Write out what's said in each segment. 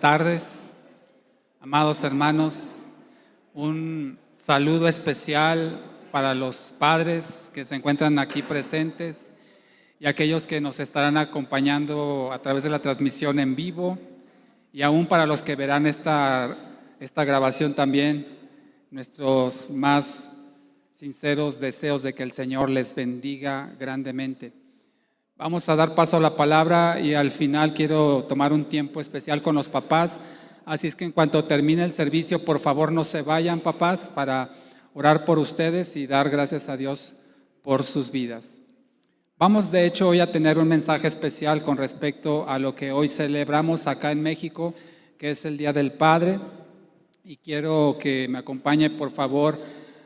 tardes, amados hermanos. Un saludo especial para los padres que se encuentran aquí presentes y aquellos que nos estarán acompañando a través de la transmisión en vivo, y aún para los que verán esta grabación también, nuestros más sinceros deseos de que el Señor les bendiga grandemente. Vamos a dar paso a la palabra y al final quiero tomar un tiempo especial con los papás. Así es que en cuanto termine el servicio, por favor no se vayan, papás, para orar por ustedes y dar gracias a Dios por sus vidas. Vamos de hecho hoy a tener un mensaje especial con respecto a lo que hoy celebramos acá en México, que es el Día del Padre. Y quiero que me acompañe por favor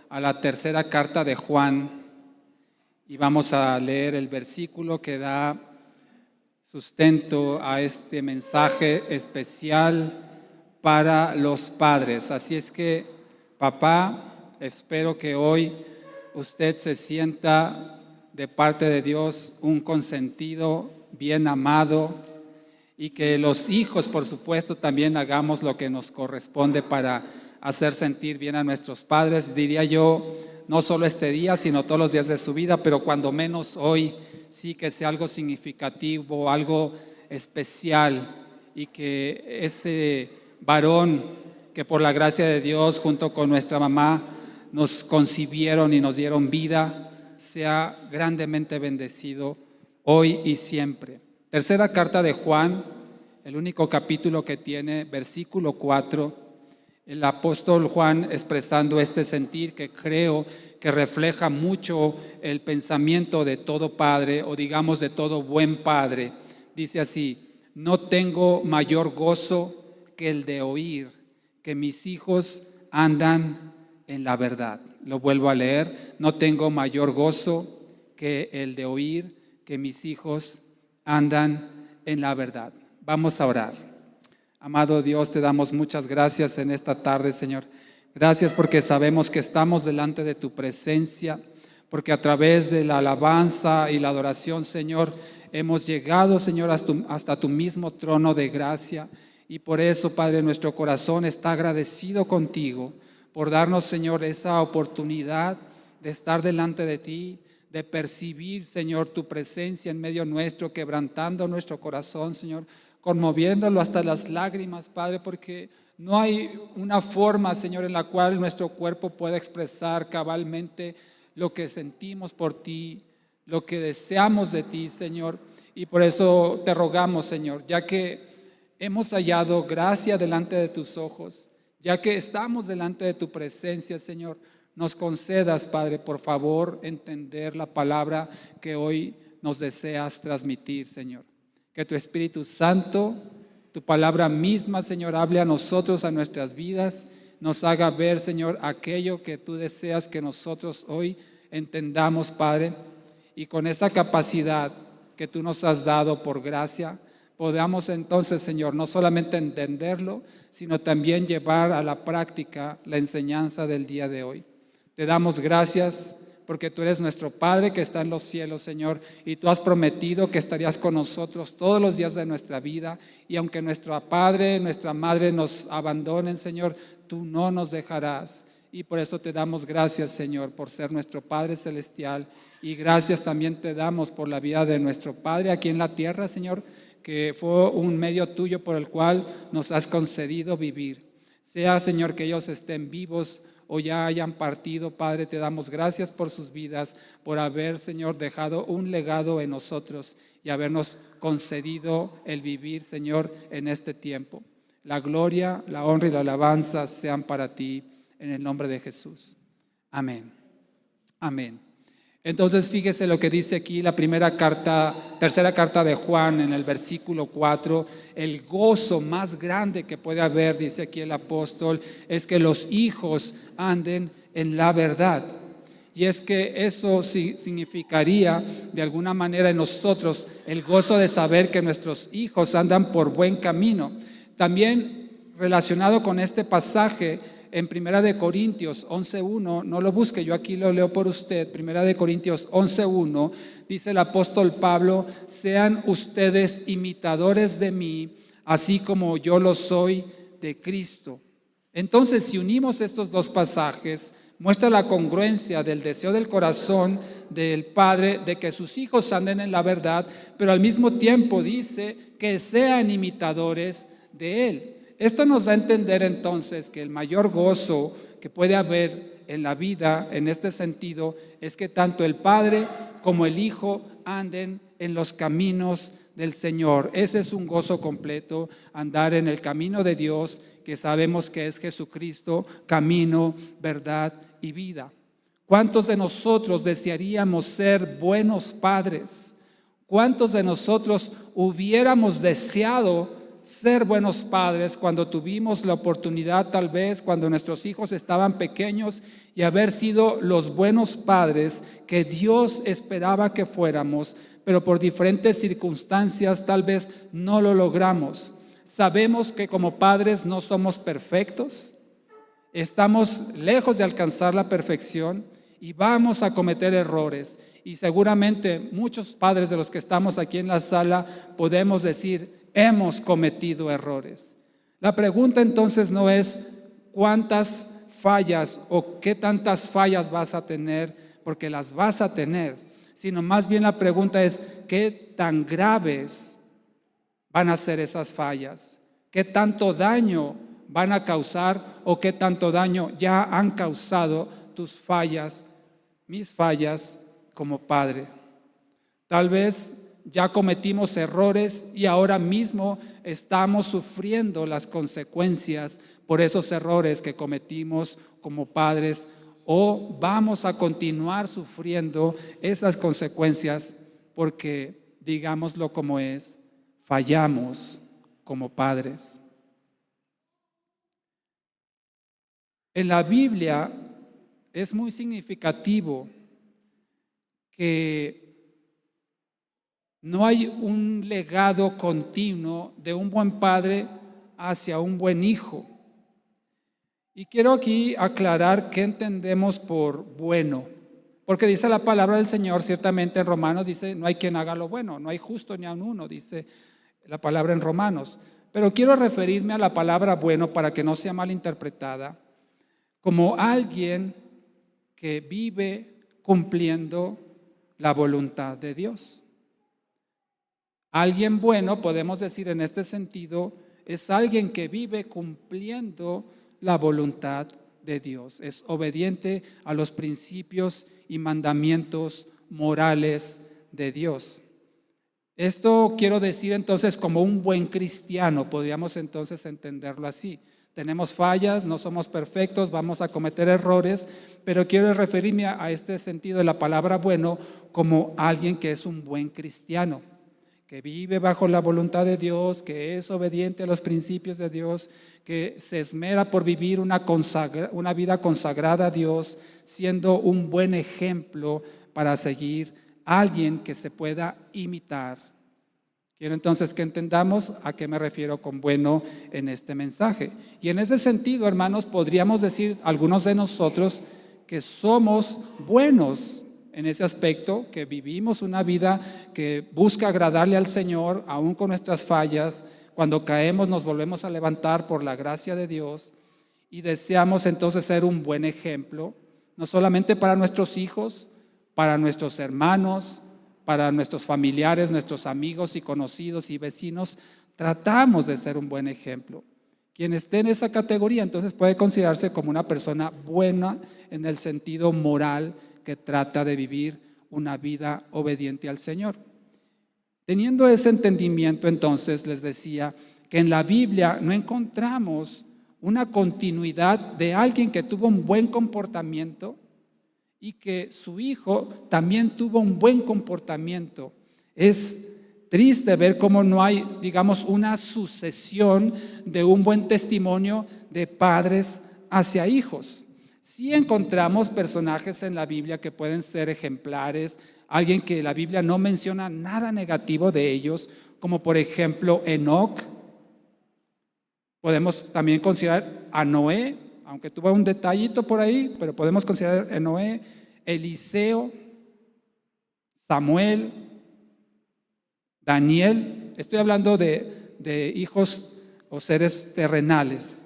a la tercera carta de Juan. Y vamos a leer el versículo que da sustento a este mensaje especial para los padres. Así es que, papá, espero que hoy usted se sienta de parte de Dios un consentido, bien amado, y que los hijos, por supuesto, también hagamos lo que nos corresponde para hacer sentir bien a nuestros padres. Diría yo, no solo este día, sino todos los días de su vida, pero cuando menos hoy sí que sea algo significativo, algo especial, y que ese varón que por la gracia de Dios junto con nuestra mamá nos concibieron y nos dieron vida, sea grandemente bendecido hoy y siempre. Tercera carta de Juan, el único capítulo que tiene, versículo 4. El apóstol Juan, expresando este sentir que creo que refleja mucho el pensamiento de todo padre, o digamos de todo buen padre, dice así: no tengo mayor gozo que el de oír que mis hijos andan en la verdad. Lo vuelvo a leer: no tengo mayor gozo que el de oír que mis hijos andan en la verdad. Vamos a orar. Amado Dios, te damos muchas gracias en esta tarde, Señor. Gracias porque sabemos que estamos delante de tu presencia, porque a través de la alabanza y la adoración, Señor, hemos llegado, Señor, hasta tu mismo trono de gracia. Y por eso, Padre, nuestro corazón está agradecido contigo por darnos, Señor, esa oportunidad de estar delante de ti, de percibir, Señor, tu presencia en medio nuestro, quebrantando nuestro corazón, Señor, conmoviéndolo hasta las lágrimas, Padre, porque no hay una forma, Señor, en la cual nuestro cuerpo pueda expresar cabalmente lo que sentimos por ti, lo que deseamos de ti, Señor. Y por eso te rogamos, Señor, ya que hemos hallado gracia delante de tus ojos, ya que estamos delante de tu presencia, Señor, nos concedas, Padre, por favor, entender la palabra que hoy nos deseas transmitir, Señor. Que tu Espíritu Santo, tu palabra misma, Señor, hable a nosotros, a nuestras vidas, nos haga ver, Señor, aquello que tú deseas que nosotros hoy entendamos, Padre, y con esa capacidad que tú nos has dado por gracia, podamos entonces, Señor, no solamente entenderlo, sino también llevar a la práctica la enseñanza del día de hoy. Te damos gracias porque tú eres nuestro Padre que está en los cielos, Señor, y tú has prometido que estarías con nosotros todos los días de nuestra vida, y aunque nuestro Padre, nuestra Madre nos abandonen, Señor, tú no nos dejarás. Y por eso te damos gracias, Señor, por ser nuestro Padre celestial, y gracias también te damos por la vida de nuestro Padre aquí en la tierra, Señor, que fue un medio tuyo por el cual nos has concedido vivir. Sea, Señor, que ellos estén vivos o ya hayan partido, Padre, te damos gracias por sus vidas, por haber, Señor, dejado un legado en nosotros y habernos concedido el vivir, Señor, en este tiempo. La gloria, la honra y la alabanza sean para ti, en el nombre de Jesús. Amén. Amén. Entonces, fíjese lo que dice aquí la tercera carta de Juan en el versículo 4. El gozo más grande que puede haber, dice aquí el apóstol, es que los hijos anden en la verdad. Y es que eso significaría de alguna manera en nosotros el gozo de saber que nuestros hijos andan por buen camino. También relacionado con este pasaje, en Primera de Corintios 11:1, no lo busque, yo aquí lo leo por usted. Primera de Corintios 11:1, dice el apóstol Pablo: sean ustedes imitadores de mí, así como yo lo soy de Cristo. Entonces, si unimos estos dos pasajes, muestra la congruencia del deseo del corazón del Padre de que sus hijos anden en la verdad, pero al mismo tiempo dice que sean imitadores de Él. Esto nos da a entender entonces que el mayor gozo que puede haber en la vida, en este sentido, es que tanto el Padre como el Hijo anden en los caminos del Señor. Ese es un gozo completo, andar en el camino de Dios, que sabemos que es Jesucristo, camino, verdad y vida. ¿Cuántos de nosotros desearíamos ser buenos padres? ¿Cuántos de nosotros hubiéramos deseado ser buenos padres cuando tuvimos la oportunidad, tal vez cuando nuestros hijos estaban pequeños, y haber sido los buenos padres que Dios esperaba que fuéramos, pero por diferentes circunstancias tal vez no lo logramos? Sabemos que como padres no somos perfectos, estamos lejos de alcanzar la perfección y vamos a cometer errores. Y seguramente muchos padres de los que estamos aquí en la sala podemos decir, hemos cometido errores. La pregunta entonces no es cuántas fallas o qué tantas fallas vas a tener, porque las vas a tener, sino más bien la pregunta es qué tan graves van a ser esas fallas, qué tanto daño van a causar o qué tanto daño ya han causado tus fallas, mis fallas como padre. Tal vez ya cometimos errores y ahora mismo estamos sufriendo las consecuencias por esos errores que cometimos como padres, o vamos a continuar sufriendo esas consecuencias porque, digámoslo como es, fallamos como padres. En la Biblia es muy significativo que no hay un legado continuo de un buen padre hacia un buen hijo. Y quiero aquí aclarar qué entendemos por bueno, porque dice la palabra del Señor, ciertamente en Romanos dice, no hay quien haga lo bueno, no hay justo ni aun uno, dice la palabra en Romanos. Pero quiero referirme a la palabra bueno para que no sea malinterpretada, como alguien que vive cumpliendo la voluntad de Dios. Alguien bueno, podemos decir en este sentido, es alguien que vive cumpliendo la voluntad de Dios. Es obediente a los principios y mandamientos morales de Dios. Esto quiero decir entonces como un buen cristiano, podríamos entonces entenderlo así. Tenemos fallas, no somos perfectos, vamos a cometer errores, pero quiero referirme a este sentido de la palabra bueno como alguien que es un buen cristiano, que vive bajo la voluntad de Dios, que es obediente a los principios de Dios, que se esmera por vivir una vida consagrada a Dios, siendo un buen ejemplo para seguir a alguien que se pueda imitar. Quiero entonces que entendamos a qué me refiero con bueno en este mensaje. Y en ese sentido, hermanos, podríamos decir algunos de nosotros que somos buenos en ese aspecto, que vivimos una vida que busca agradarle al Señor, aún con nuestras fallas. Cuando caemos nos volvemos a levantar por la gracia de Dios y deseamos entonces ser un buen ejemplo, no solamente para nuestros hijos, para nuestros hermanos, para nuestros familiares, nuestros amigos y conocidos y vecinos. Tratamos de ser un buen ejemplo. Quien esté en esa categoría entonces puede considerarse como una persona buena en el sentido moral, que trata de vivir una vida obediente al Señor. Teniendo ese entendimiento, entonces les decía que en la Biblia no encontramos una continuidad de alguien que tuvo un buen comportamiento y que su hijo también tuvo un buen comportamiento. Es triste ver cómo no hay, digamos, una sucesión de un buen testimonio de padres hacia hijos. Sí encontramos personajes en la Biblia que pueden ser ejemplares, alguien que la Biblia no menciona nada negativo de ellos, como por ejemplo Enoc. Podemos también considerar a Noé, aunque tuvo un detallito por ahí, pero podemos considerar a Noé, Eliseo, Samuel, Daniel. Estoy hablando de de hijos o seres terrenales.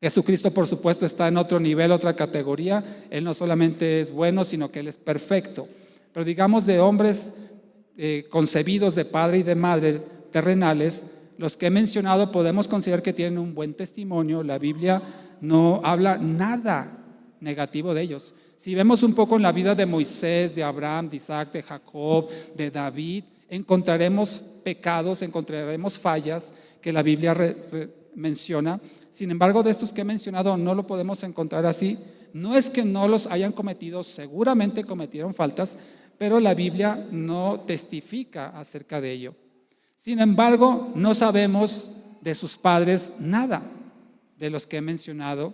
Jesucristo, por supuesto, está en otro nivel, otra categoría. Él no solamente es bueno, sino que Él es perfecto. Pero digamos de hombres concebidos de padre y de madre terrenales, los que he mencionado podemos considerar que tienen un buen testimonio. La Biblia no habla nada negativo de ellos. Si vemos un poco en la vida de Moisés, de Abraham, de Isaac, de Jacob, de David, encontraremos pecados, encontraremos fallas que la Biblia menciona. Sin embargo, de estos que he mencionado no lo podemos encontrar así. No es que no los hayan cometido, seguramente cometieron faltas, pero la Biblia no testifica acerca de ello. Sin embargo, no sabemos de sus padres nada, de los que he mencionado.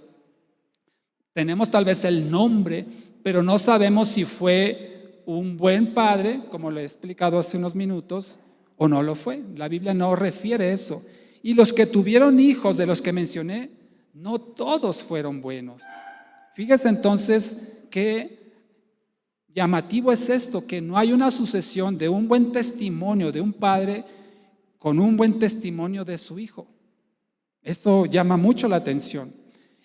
Tenemos tal vez el nombre, pero no sabemos si fue un buen padre, como le he explicado hace unos minutos, o no lo fue. La Biblia no refiere eso. Y los que tuvieron hijos de los que mencioné, no todos fueron buenos. Fíjese entonces qué llamativo es esto, que no hay una sucesión de un buen testimonio de un padre con un buen testimonio de su hijo. Esto llama mucho la atención.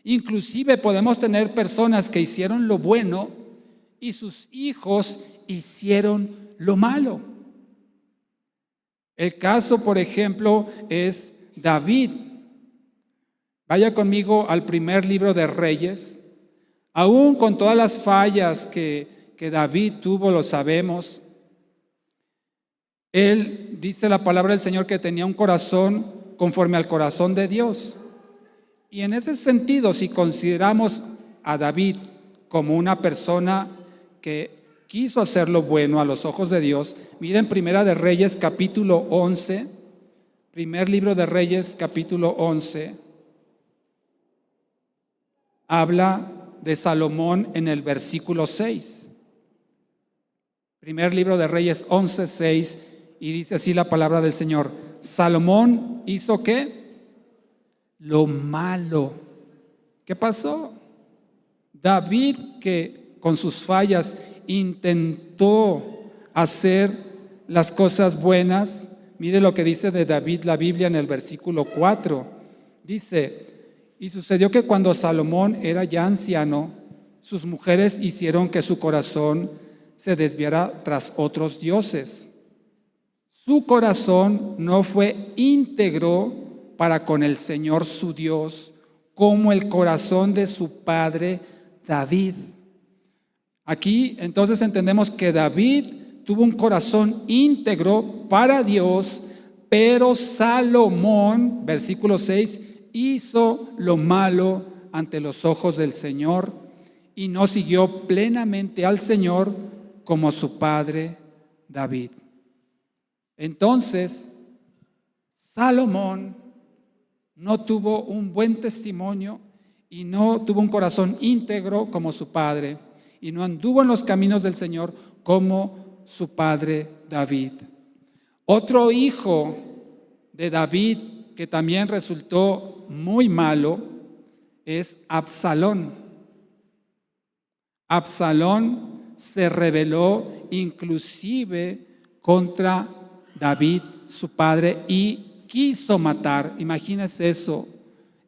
Inclusive podemos tener personas que hicieron lo bueno y sus hijos hicieron lo malo. El caso, por ejemplo, es David. Vaya conmigo al primer libro de Reyes. Aún con todas las fallas que David tuvo, lo sabemos, él dice la palabra del Señor que tenía un corazón conforme al corazón de Dios. Y en ese sentido, si consideramos a David como una persona que quiso hacer lo bueno a los ojos de Dios, miren Primera de Reyes capítulo 11, primer libro de Reyes capítulo 11, habla de Salomón en el versículo 6. Primer libro de Reyes 11, 6, y dice así la palabra del Señor: Salomón hizo ¿qué? Lo malo. ¿Qué pasó? David, que con sus fallas intentó hacer las cosas buenas. Mire lo que dice de David la Biblia en el versículo 4. Dice: y sucedió que cuando Salomón era ya anciano, sus mujeres hicieron que su corazón se desviara tras otros dioses. Su corazón no fue íntegro para con el Señor su Dios, como el corazón de su padre David. Aquí entonces entendemos que David tuvo un corazón íntegro para Dios, pero Salomón, versículo 6, hizo lo malo ante los ojos del Señor y no siguió plenamente al Señor como su padre David. Entonces, Salomón no tuvo un buen testimonio y no tuvo un corazón íntegro como su padre, y no anduvo en los caminos del Señor como su padre David. Otro hijo de David que también resultó muy malo es Absalón. Absalón se rebeló inclusive contra David, su padre, y quiso matar. Imagínense eso,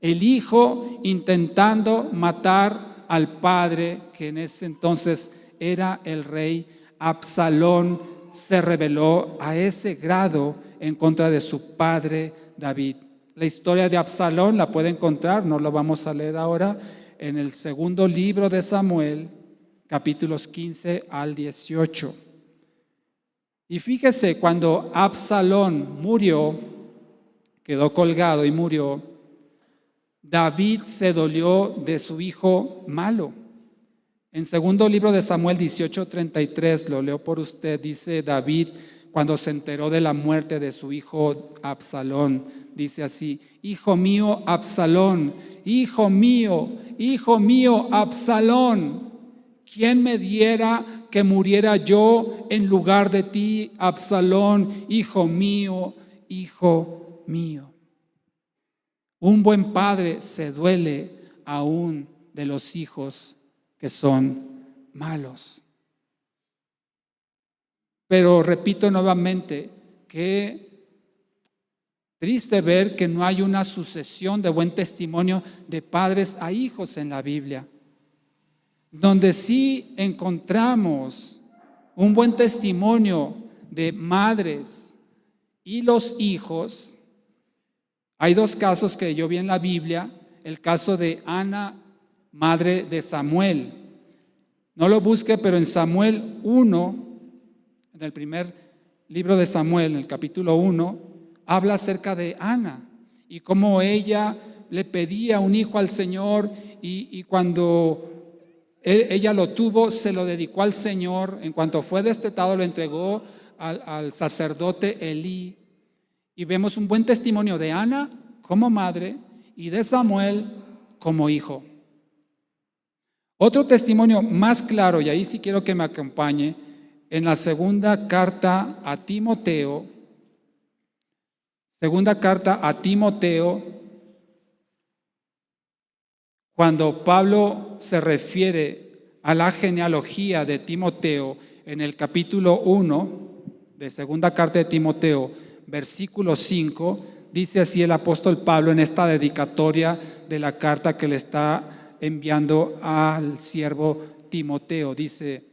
el hijo intentando matar al padre, que en ese entonces era el rey. Absalón se rebeló a ese grado en contra de su padre David. La historia de Absalón la puede encontrar, no lo vamos a leer ahora, en el segundo libro de Samuel, capítulos 15 al 18. Y fíjese, cuando Absalón murió, quedó colgado y murió, David se dolió de su hijo malo. En segundo libro de Samuel 18:33, lo leo por usted, dice David, cuando se enteró de la muerte de su hijo Absalón, dice así: hijo mío Absalón, hijo mío Absalón, ¿quién me diera que muriera yo en lugar de ti, Absalón, hijo mío, hijo mío? Un buen padre se duele aún de los hijos que son malos. Pero repito nuevamente que Triste ver que no hay una sucesión de buen testimonio de padres a hijos en la Biblia. Donde sí encontramos un buen testimonio de madres y los hijos, hay dos casos que yo vi en la Biblia. El caso de Ana, madre de Samuel. No lo busque, pero en Samuel 1, en el primer libro de Samuel, en el capítulo 1, habla acerca de Ana y cómo ella le pedía un hijo al Señor y cuando ella lo tuvo, se lo dedicó al Señor. En cuanto fue destetado, lo entregó al sacerdote Elí. Y vemos un buen testimonio de Ana como madre y de Samuel como hijo. Otro testimonio más claro, y ahí sí quiero que me acompañe, en la segunda carta a Timoteo, cuando Pablo se refiere a la genealogía de Timoteo, en el capítulo 1 de segunda carta de Timoteo, versículo 5, dice así el apóstol Pablo en esta dedicatoria de la carta que le está enviando al siervo Timoteo. Dice: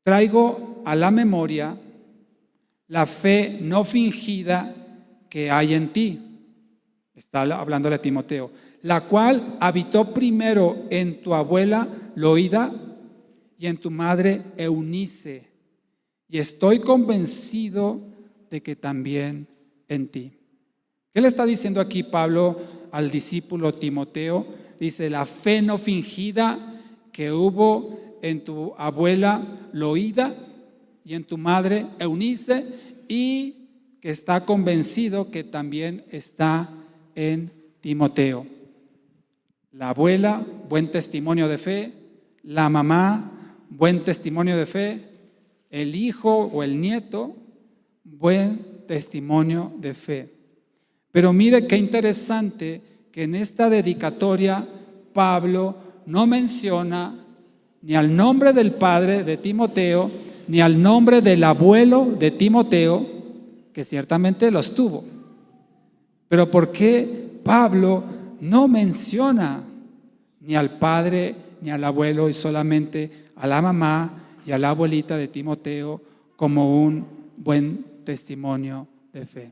traigo a la memoria la fe no fingida que hay en ti. Está hablándole a Timoteo, la cual habitó primero en tu abuela Loida y en tu madre Eunice, y estoy convencido de que también en ti. ¿Qué le está diciendo aquí Pablo al discípulo Timoteo? Dice: la fe no fingida que hubo en tu abuela Loida y en tu madre Eunice, y que está convencido que también está en Timoteo. La abuela, buen testimonio de fe; la mamá, buen testimonio de fe; el hijo o el nieto, buen testimonio de fe. Pero mire qué interesante que en esta dedicatoria Pablo no menciona ni al nombre del padre de Timoteo, ni al nombre del abuelo de Timoteo, que ciertamente los tuvo. Pero ¿por qué Pablo no menciona ni al padre ni al abuelo y solamente a la mamá y a la abuelita de Timoteo como un buen testimonio de fe?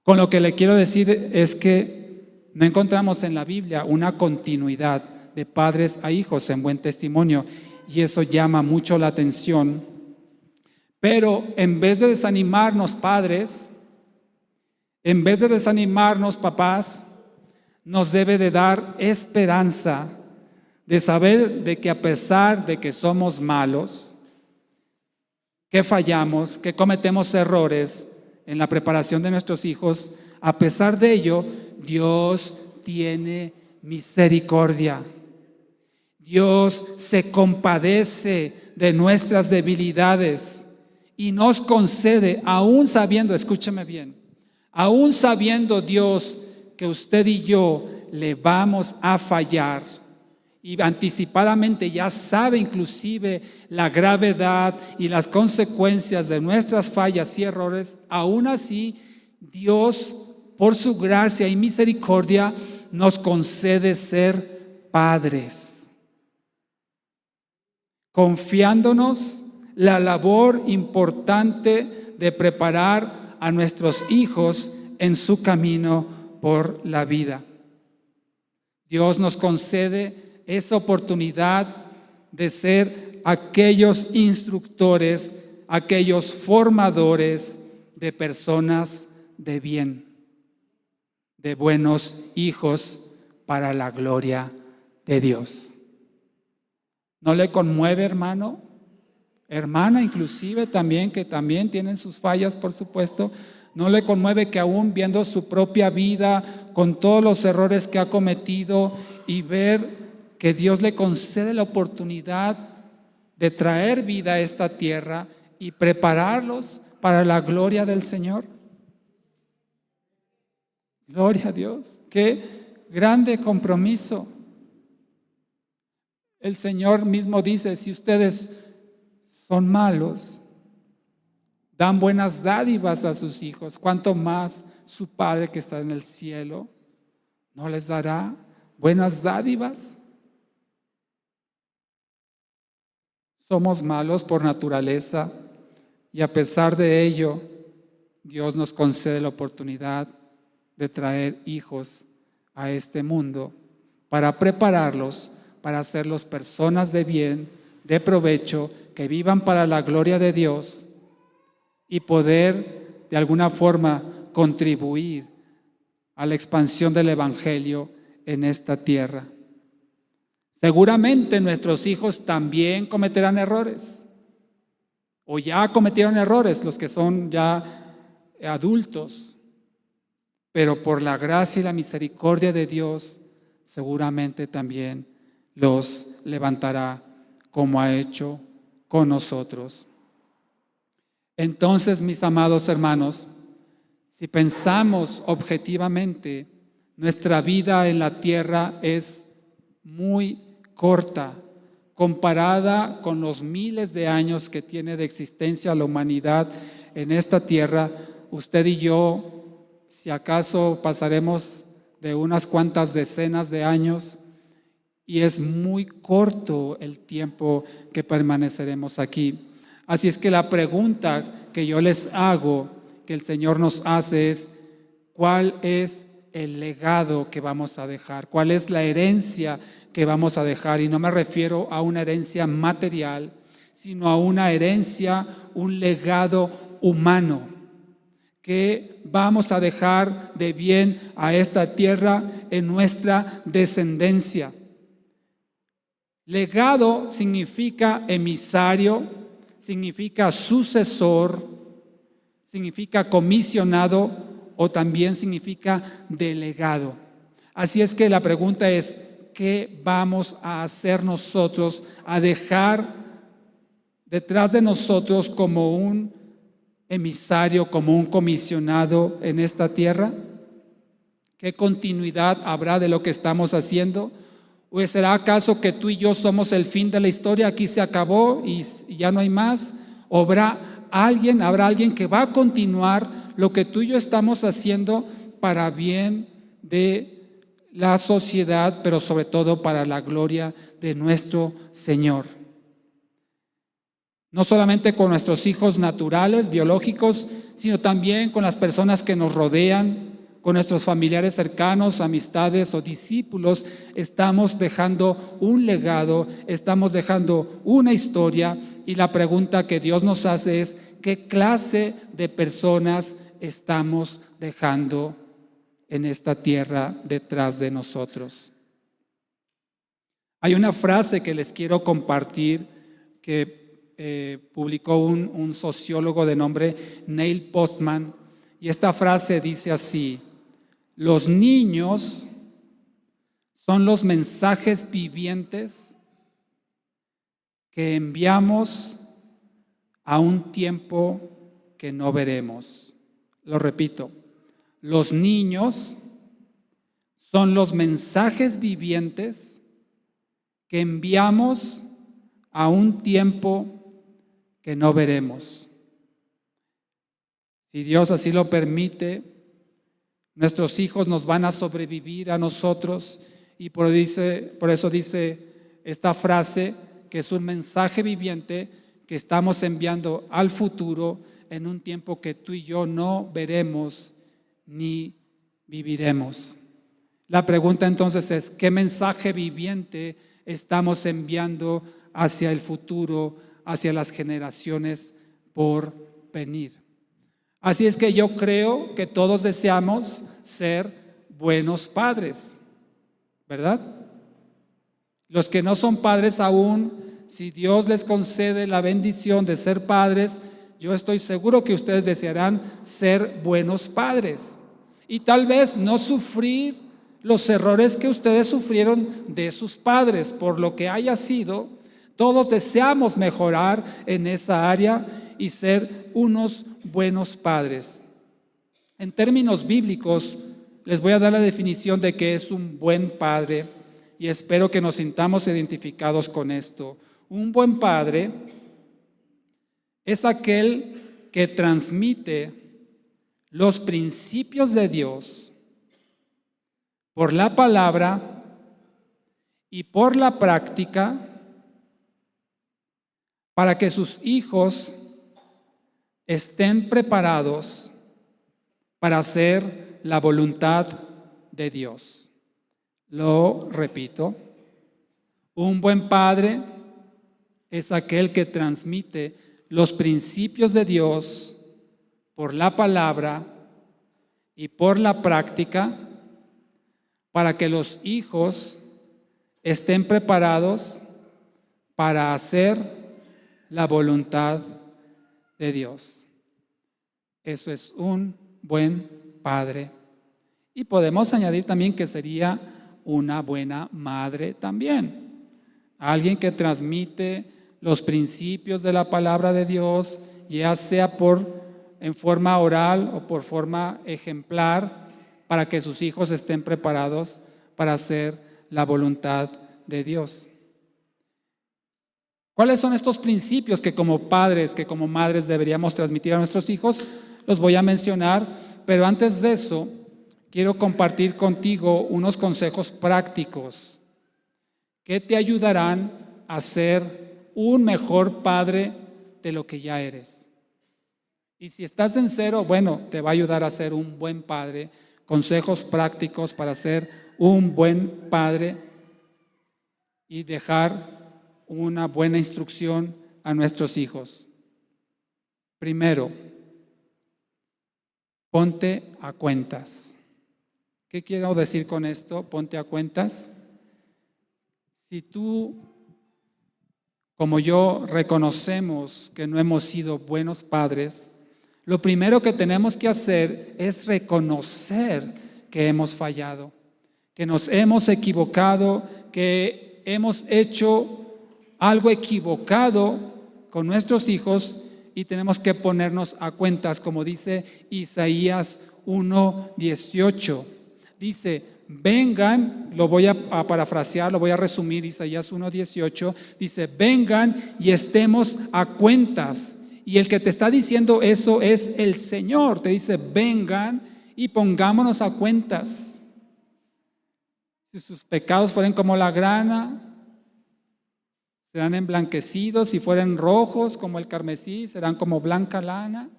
Con lo que le quiero decir es que no encontramos en la Biblia una continuidad de padres a hijos en buen testimonio, y eso llama mucho la atención. Pero en vez de desanimarnos padres, en vez de desanimarnos papás, nos debe de dar esperanza de saber de que a pesar de que somos malos, que fallamos, que cometemos errores en la preparación de nuestros hijos, a pesar de ello, Dios tiene misericordia. Dios se compadece de nuestras debilidades y nos concede, aún sabiendo, escúcheme bien, aún sabiendo Dios que usted y yo le vamos a fallar, y anticipadamente ya sabe inclusive la gravedad y las consecuencias de nuestras fallas y errores, aún así Dios, por su gracia y misericordia, nos concede ser padres, confiándonos la labor importante de preparar a nuestros hijos en su camino por la vida. Dios nos concede esa oportunidad de ser aquellos instructores, aquellos formadores de personas de bien, de buenos hijos para la gloria de Dios. ¿No le conmueve, hermano? Hermana, inclusive también, que también tienen sus fallas, por supuesto. ¿No le conmueve que aún viendo su propia vida, con todos los errores que ha cometido, y ver que Dios le concede la oportunidad de traer vida a esta tierra y prepararlos para la gloria del Señor? Gloria a Dios. Qué grande compromiso. El Señor mismo dice: si ustedes son malos, dan buenas dádivas a sus hijos, ¿cuánto más su Padre que está en el cielo no les dará buenas dádivas? Somos malos por naturaleza y a pesar de ello, Dios nos concede la oportunidad de traer hijos a este mundo para prepararlos, para hacerlos personas de bien, de provecho, que vivan para la gloria de Dios y poder de alguna forma contribuir a la expansión del Evangelio en esta tierra. Seguramente nuestros hijos también cometerán errores, o ya cometieron errores los que son ya adultos, pero por la gracia y la misericordia de Dios, seguramente también los levantará como ha hecho con nosotros. Entonces, mis amados hermanos, si pensamos objetivamente, nuestra vida en la tierra es muy corta comparada con los miles de años que tiene de existencia la humanidad en esta tierra. Usted y yo, si acaso pasaremos de unas cuantas decenas de años, y es muy corto el tiempo que permaneceremos aquí. Así es que la pregunta que yo les hago, que el Señor nos hace es: ¿cuál es el legado que vamos a dejar? ¿Cuál es la herencia que vamos a dejar? Y no me refiero a una herencia material, sino a una herencia, un legado humano que vamos a dejar de bien a esta tierra en nuestra descendencia. Legado significa emisario, significa sucesor, significa comisionado o también significa delegado. Así es que la pregunta es: ¿qué vamos a hacer nosotros, a dejar detrás de nosotros como un emisario, como un comisionado en esta tierra? ¿Qué continuidad habrá de lo que estamos haciendo? ¿O será acaso que tú y yo somos el fin de la historia? Aquí se acabó y ya no hay más. ¿O habrá alguien que va a continuar lo que tú y yo estamos haciendo para bien de la sociedad, pero sobre todo para la gloria de nuestro Señor? No solamente con nuestros hijos naturales, biológicos, sino también con las personas que nos rodean, con nuestros familiares cercanos, amistades o discípulos. Estamos dejando un legado, estamos dejando una historia, y la pregunta que Dios nos hace es: ¿qué clase de personas estamos dejando en esta tierra detrás de nosotros? Hay una frase que les quiero compartir que publicó un sociólogo de nombre Neil Postman, y esta frase dice así: los niños son los mensajes vivientes que enviamos a un tiempo que no veremos. Lo repito: los niños son los mensajes vivientes que enviamos a un tiempo que no veremos. Si Dios así lo permite, nuestros hijos nos van a sobrevivir a nosotros, y por eso dice esta frase que es un mensaje viviente que estamos enviando al futuro en un tiempo que tú y yo no veremos ni viviremos. La pregunta entonces es: ¿qué mensaje viviente estamos enviando hacia el futuro, hacia las generaciones por venir? Así es que yo creo que todos deseamos ser buenos padres, ¿verdad? Los que no son padres aún, si Dios les concede la bendición de ser padres, yo estoy seguro que ustedes desearán ser buenos padres y tal vez no sufrir los errores que ustedes sufrieron de sus padres. Por lo que haya sido, todos deseamos mejorar en esa área y ser unos buenos padres. En términos bíblicos, les voy a dar la definición de qué es un buen padre, y espero que nos sintamos identificados con esto. Un buen padre es aquel que transmite los principios de Dios por la palabra y por la práctica, para que sus hijos estén preparados para hacer la voluntad de Dios. Lo repito, un buen padre es aquel que transmite los principios de Dios por la palabra y por la práctica, para que los hijos estén preparados para hacer la voluntad de Dios. Eso es un buen padre. Y podemos añadir también que sería una buena madre también. Alguien que transmite los principios de la palabra de Dios, ya sea en forma oral o por forma ejemplar, para que sus hijos estén preparados para hacer la voluntad de Dios. ¿Cuáles son estos principios que como padres, que como madres deberíamos transmitir a nuestros hijos? Los voy a mencionar, pero antes de eso, quiero compartir contigo unos consejos prácticos que te ayudarán a ser un mejor padre de lo que ya eres. Y si estás en cero, bueno, te va a ayudar a ser un buen padre. Consejos prácticos para ser un buen padre y dejar una buena instrucción a nuestros hijos. Primero, ponte a cuentas. ¿Qué quiero decir con esto? Ponte a cuentas. Si tú, como yo, reconocemos que no hemos sido buenos padres, lo primero que tenemos que hacer es reconocer que hemos fallado, que nos hemos equivocado, que hemos hecho algo equivocado con nuestros hijos y tenemos que ponernos a cuentas, como dice Isaías 1:18. Dice, vengan, lo voy a parafrasear, lo voy a resumir, Isaías 1:18, dice, vengan y estemos a cuentas. Y el que te está diciendo eso es el Señor. Te dice, vengan y pongámonos a cuentas. Si sus pecados fueren como la grana, serán emblanquecidos. Si fueren rojos como el carmesí, serán como blanca lana.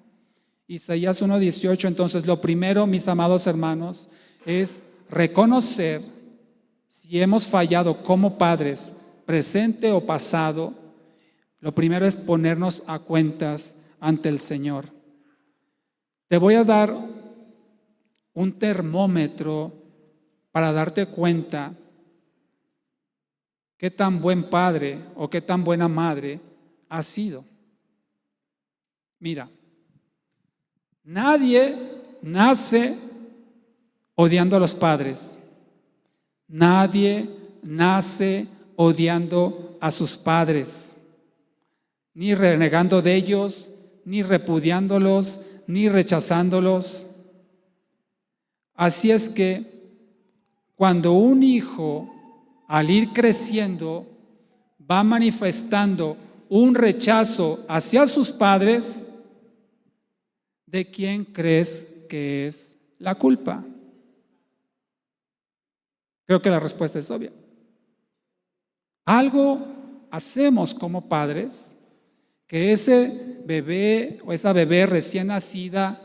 Isaías 1:18. Entonces, lo primero, mis amados hermanos, es reconocer si hemos fallado como padres, presente o pasado. Lo primero es ponernos a cuentas ante el Señor. Te voy a dar un termómetro para darte cuenta qué tan buen padre o qué tan buena madre has sido. Mira, nadie nace odiando a los padres. Nadie nace odiando a sus padres, ni renegando de ellos, ni repudiándolos, ni rechazándolos. Así es que cuando un hijo, al ir creciendo, va manifestando un rechazo hacia sus padres, ¿de quién crees que es la culpa? Creo que la respuesta es obvia. Algo hacemos como padres que ese bebé o esa bebé recién nacida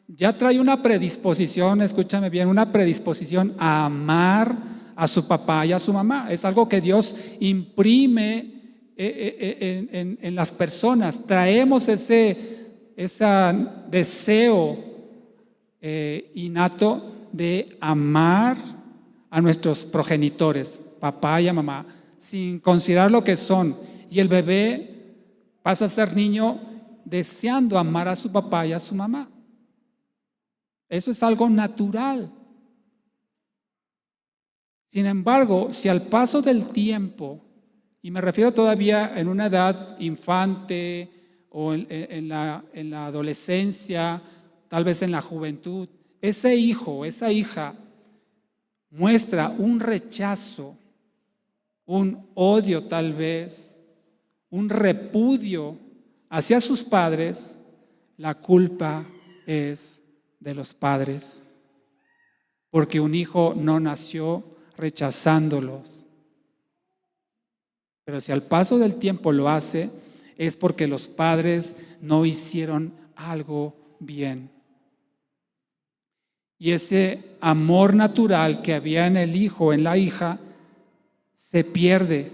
ya trae una predisposición, escúchame bien, una predisposición a amar a su papá y a su mamá. Es algo que Dios imprime en las personas. Traemos ese deseo innato de amar a nuestros progenitores, papá y a mamá, sin considerar lo que son. Y el bebé pasa a ser niño deseando amar a su papá y a su mamá. Eso es algo natural. Sin embargo, si al paso del tiempo, y me refiero todavía en una edad infante o en la adolescencia, tal vez en la juventud, ese hijo, esa hija muestra un rechazo, un odio tal vez, un repudio hacia sus padres, la culpa es de los padres, porque un hijo no nació rechazándolos. Pero si al paso del tiempo lo hace, es porque los padres no hicieron algo bien. Y ese amor natural que había en el hijo, en la hija, se pierde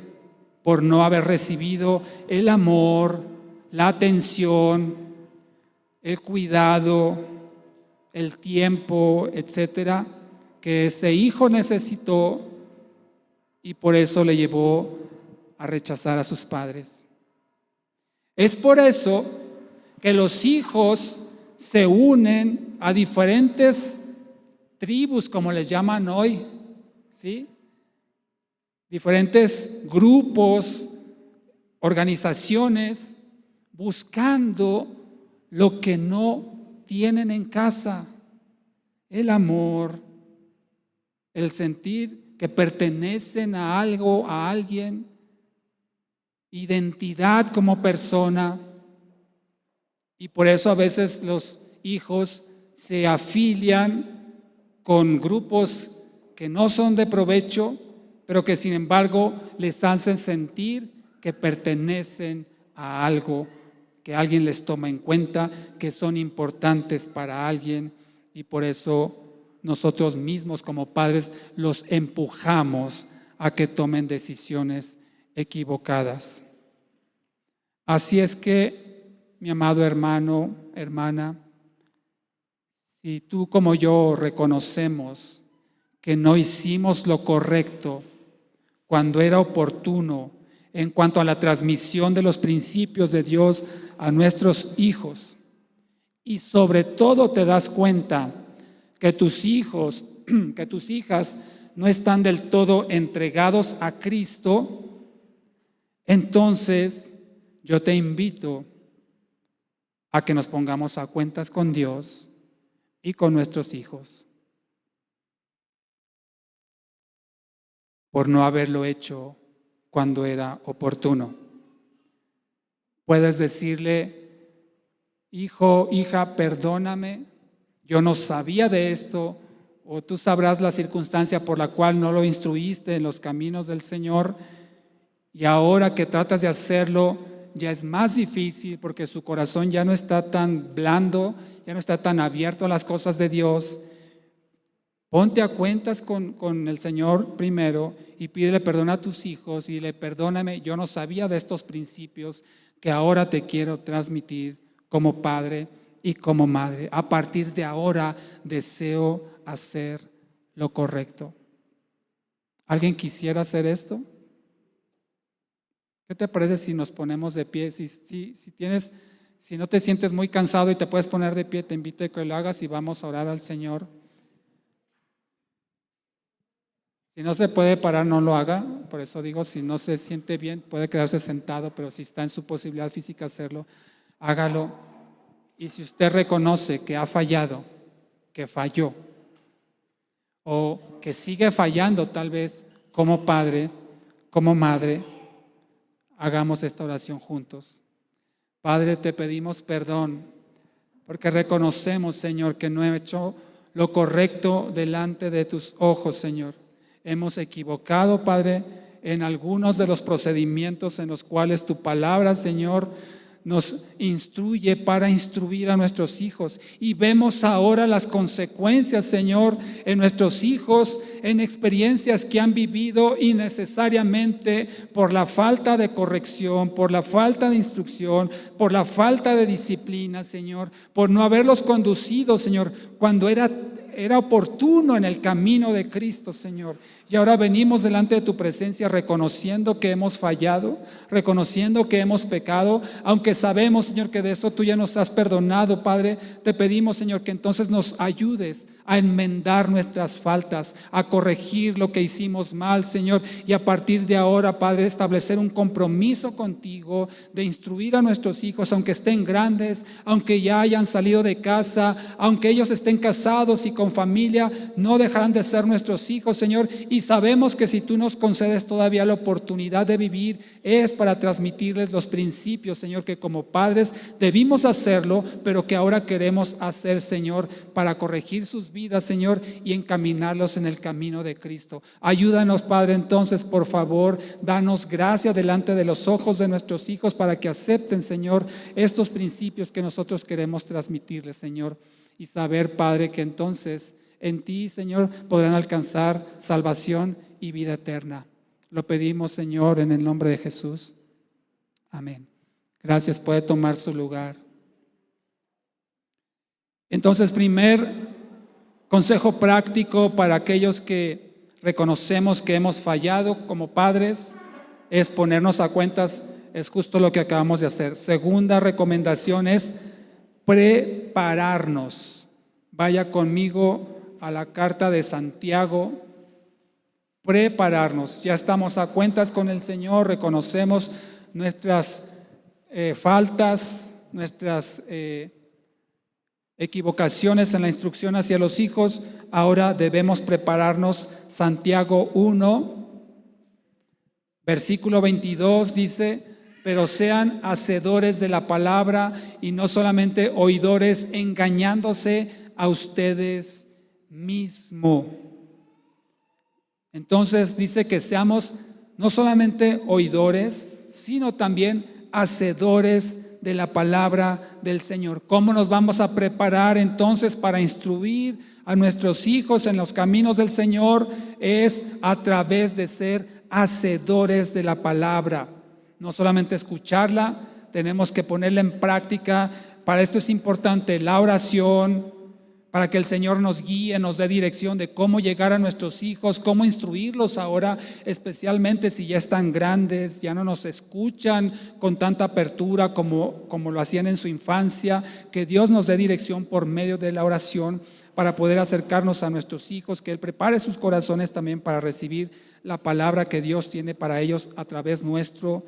por no haber recibido el amor, la atención, el cuidado, el tiempo, etcétera, que ese hijo necesitó, y por eso le llevó a rechazar a sus padres. Es por eso que los hijos se unen a diferentes tribus, como les llaman hoy, ¿sí? Diferentes grupos, organizaciones, buscando lo que no tienen en casa: el amor, el sentir que pertenecen a algo, a alguien, identidad como persona. Y por eso a veces los hijos se afilian con grupos que no son de provecho, pero que sin embargo les hacen sentir que pertenecen a algo, que alguien les toma en cuenta, que son importantes para alguien, y por eso nosotros mismos como padres los empujamos a que tomen decisiones equivocadas. Así es que, mi amado hermano, hermana, si tú como yo reconocemos que no hicimos lo correcto cuando era oportuno en cuanto a la transmisión de los principios de Dios a nuestros hijos, y sobre todo te das cuenta que tus hijos, que tus hijas no están del todo entregados a Cristo, entonces yo te invito a que nos pongamos a cuentas con Dios y con nuestros hijos por no haberlo hecho cuando era oportuno. Puedes decirle: hijo, hija, perdóname, yo no sabía de esto, o tú sabrás la circunstancia por la cual no lo instruiste en los caminos del Señor, y ahora que tratas de hacerlo ya es más difícil porque su corazón ya no está tan blando, ya no está tan abierto a las cosas de Dios. Ponte a cuentas con el Señor primero y pídele perdón a tus hijos y dile: perdóname, yo no sabía de estos principios que ahora te quiero transmitir como padre y como madre. A partir de ahora deseo hacer lo correcto. ¿Alguien quisiera hacer esto? ¿Qué te parece si nos ponemos de pie? Si no te sientes muy cansado y te puedes poner de pie, te invito a que lo hagas y vamos a orar al Señor. Si no se puede parar, no lo haga. Por eso digo, si no se siente bien, puede quedarse sentado, pero si está en su posibilidad física hacerlo, hágalo. Y si usted reconoce que ha fallado, que falló, o que sigue fallando tal vez como padre, como madre, hagamos esta oración juntos. Padre, te pedimos perdón porque reconocemos, Señor, que no he hecho lo correcto delante de tus ojos, Señor. Hemos equivocado, Padre, en algunos de los procedimientos en los cuales tu palabra, Señor, nos instruye para instruir a nuestros hijos. Y vemos ahora las consecuencias, Señor, en nuestros hijos, en experiencias que han vivido innecesariamente por la falta de corrección, por la falta de instrucción, por la falta de disciplina, Señor, por no haberlos conducido, Señor, cuando era oportuno en el camino de Cristo, Señor. Y ahora venimos delante de tu presencia reconociendo que hemos fallado, reconociendo que hemos pecado, aunque sabemos, Señor, que de eso tú ya nos has perdonado, Padre. Te pedimos, Señor, que entonces nos ayudes a enmendar nuestras faltas, a corregir lo que hicimos mal, Señor, y a partir de ahora, Padre, establecer un compromiso contigo de instruir a nuestros hijos, aunque estén grandes, aunque ya hayan salido de casa, aunque ellos estén casados y con con familia, no dejarán de ser nuestros hijos, Señor, y sabemos que si tú nos concedes todavía la oportunidad de vivir, es para transmitirles los principios, Señor, que como padres debimos hacerlo, pero que ahora queremos hacer, Señor, para corregir sus vidas, Señor, y encaminarlos en el camino de Cristo. Ayúdanos, Padre, entonces, por favor, danos gracia delante de los ojos de nuestros hijos para que acepten, Señor, estos principios que nosotros queremos transmitirles, Señor, y saber, Padre, que entonces en ti, Señor, podrán alcanzar salvación y vida eterna. Lo pedimos, Señor, en el nombre de Jesús. Amén. Gracias, puede tomar su lugar. Entonces, primer consejo práctico para aquellos que reconocemos que hemos fallado como padres es ponernos a cuentas, es justo lo que acabamos de hacer. Segunda recomendación es prepararnos. Vaya conmigo a la carta de Santiago. Prepararnos. Ya estamos a cuentas con el Señor, reconocemos nuestras faltas, nuestras equivocaciones en la instrucción hacia los hijos. Ahora debemos prepararnos. Santiago 1, versículo 22 dice: pero sean hacedores de la palabra y no solamente oidores, engañándose a ustedes mismos. Entonces dice que seamos no solamente oidores, sino también hacedores de la palabra del Señor. ¿Cómo nos vamos a preparar entonces para instruir a nuestros hijos en los caminos del Señor? Es a través de ser hacedores de la palabra. No solamente escucharla, tenemos que ponerla en práctica. Para esto es importante la oración, para que el Señor nos guíe, nos dé dirección de cómo llegar a nuestros hijos, cómo instruirlos ahora, especialmente si ya están grandes, ya no nos escuchan con tanta apertura como lo hacían en su infancia. Que Dios nos dé dirección por medio de la oración para poder acercarnos a nuestros hijos, que Él prepare sus corazones también para recibir la palabra que Dios tiene para ellos a través nuestro,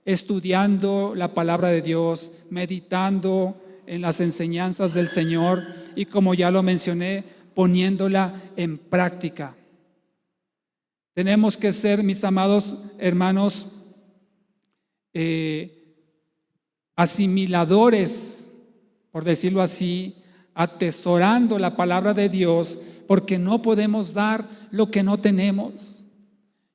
estudiando la palabra de Dios, meditando en las enseñanzas del Señor y, como ya lo mencioné, poniéndola en práctica. Tenemos que ser, mis amados hermanos, asimiladores, por decirlo así, atesorando la palabra de Dios, porque no podemos dar lo que no tenemos.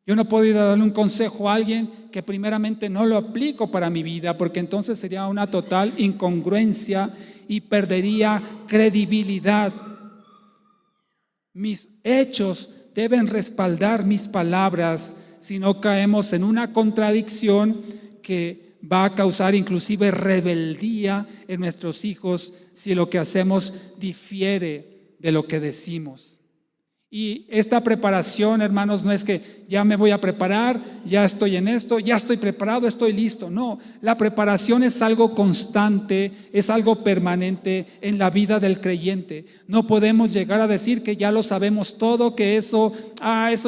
Yo no puedo ir a darle un consejo a alguien que primeramente no lo aplico para mi vida, porque entonces sería una total incongruencia y perdería credibilidad. Mis hechos deben respaldar mis palabras, si no caemos en una contradicción que va a causar inclusive rebeldía en nuestros hijos si lo que hacemos difiere de lo que decimos. Y esta preparación, hermanos, no es que ya me voy a preparar, ya estoy en esto, ya estoy preparado, estoy listo. No, la preparación es algo constante, es algo permanente en la vida del creyente. No podemos llegar a decir que ya lo sabemos todo, que eso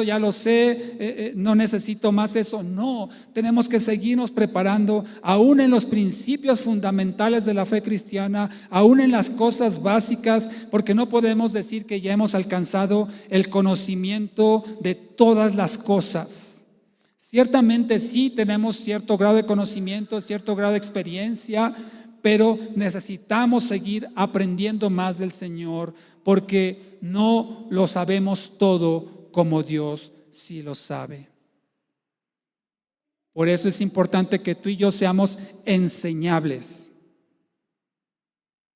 ya lo sé, no necesito más eso. No, tenemos que seguirnos preparando, aún en los principios fundamentales de la fe cristiana, aún en las cosas básicas, porque no podemos decir que ya hemos alcanzado el conocimiento de todas las cosas. Ciertamente sí tenemos cierto grado de conocimiento, cierto grado de experiencia, pero necesitamos seguir aprendiendo más del Señor, porque no lo sabemos todo como Dios sí lo sabe. Por eso es importante que tú y yo seamos enseñables,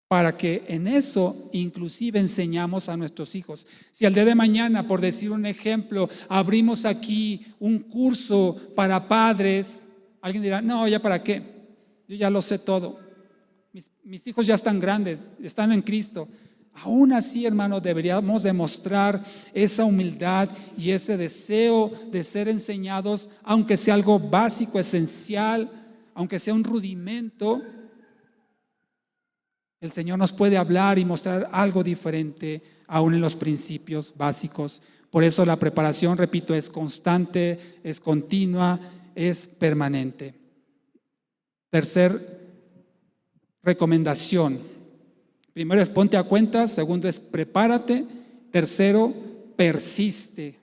para que en eso inclusive enseñamos a nuestros hijos. Si al día de mañana, por decir un ejemplo, abrimos aquí un curso para padres, alguien dirá: no, ¿ya para qué? Yo ya lo sé todo. Mis hijos ya están grandes, están en Cristo. Aún así, hermano, deberíamos demostrar esa humildad y ese deseo de ser enseñados, aunque sea algo básico, esencial, aunque sea un rudimento. El Señor nos puede hablar y mostrar algo diferente aún en los principios básicos. Por eso la preparación, repito, es constante, es continua, es permanente. Tercer recomendación. Primero es ponte a cuentas, segundo es prepárate, Tercero, persiste.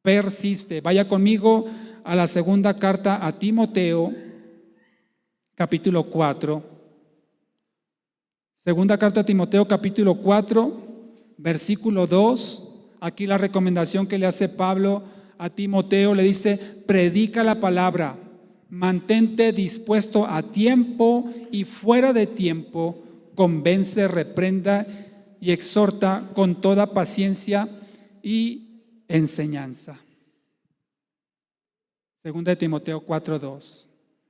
Persiste. Vaya conmigo a la segunda carta a Timoteo, capítulo 4. Segunda carta a Timoteo, capítulo 4, versículo 2. Aquí la recomendación que le hace Pablo a Timoteo, le dice: predica la palabra, mantente dispuesto a tiempo y fuera de tiempo, convence, reprenda y exhorta con toda paciencia y enseñanza. Segunda de Timoteo 4:2.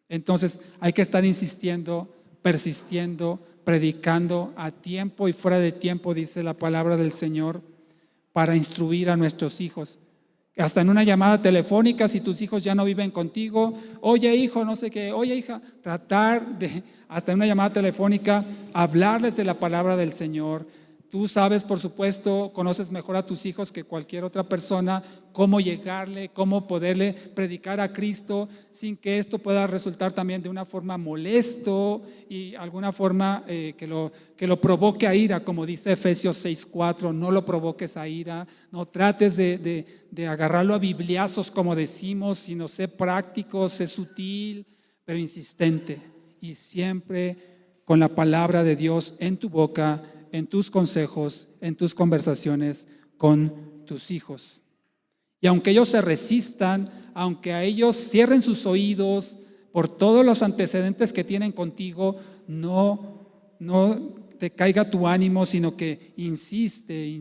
Entonces hay que estar insistiendo, persistiendo, predicando a tiempo y fuera de tiempo, dice la palabra del Señor, para instruir a nuestros hijos. Hasta en una llamada telefónica, si tus hijos ya no viven contigo, oye hijo, no sé qué, oye hija, tratar de, hasta en una llamada telefónica, hablarles de la palabra del Señor. Tú sabes, por supuesto, conoces mejor a tus hijos que cualquier otra persona, cómo llegarle, cómo poderle predicar a Cristo sin que esto pueda resultar también de una forma molesto y alguna forma que lo provoque a ira, como dice Efesios 6:4. No lo provoques a ira, no trates de agarrarlo a bibliazos, como decimos, sino sé práctico, sé sutil, pero insistente, y siempre con la palabra de Dios en tu boca, en tus consejos, en tus conversaciones con tus hijos. Y aunque ellos se resistan, aunque a ellos cierren sus oídos por todos los antecedentes que tienen contigo, no te caiga tu ánimo, sino que insiste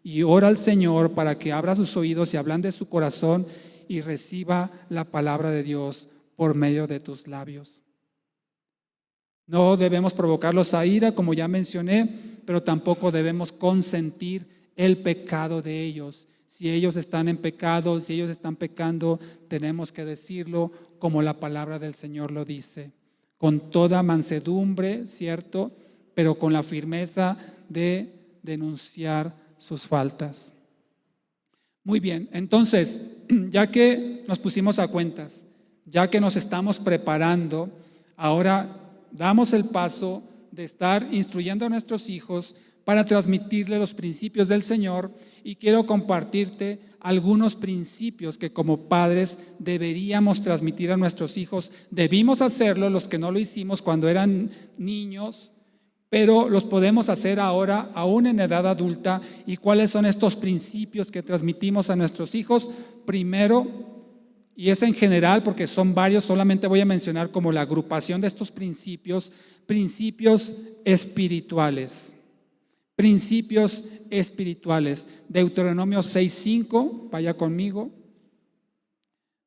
y ora al Señor para que abra sus oídos y ablande su corazón y reciba la palabra de Dios por medio de tus labios. No debemos provocarlos a ira, como ya mencioné, pero tampoco debemos consentir el pecado de ellos. Si ellos están en pecado, si ellos están pecando, tenemos que decirlo como la palabra del Señor lo dice, con toda mansedumbre, ¿cierto? Pero con la firmeza de denunciar sus faltas. Muy bien, entonces, ya que nos pusimos a cuentas, ya que nos estamos preparando, ahora damos el paso de estar instruyendo a nuestros hijos para transmitirle los principios del Señor, y quiero compartirte algunos principios que como padres deberíamos transmitir a nuestros hijos. Debimos hacerlo los que no lo hicimos cuando eran niños, pero los podemos hacer ahora, aún en edad adulta. ¿Y cuáles son estos principios que transmitimos a nuestros hijos? Primero, y es en general porque son varios, solamente voy a mencionar como la agrupación de estos principios, principios espirituales. Principios espirituales. Deuteronomio 6:5, vaya conmigo.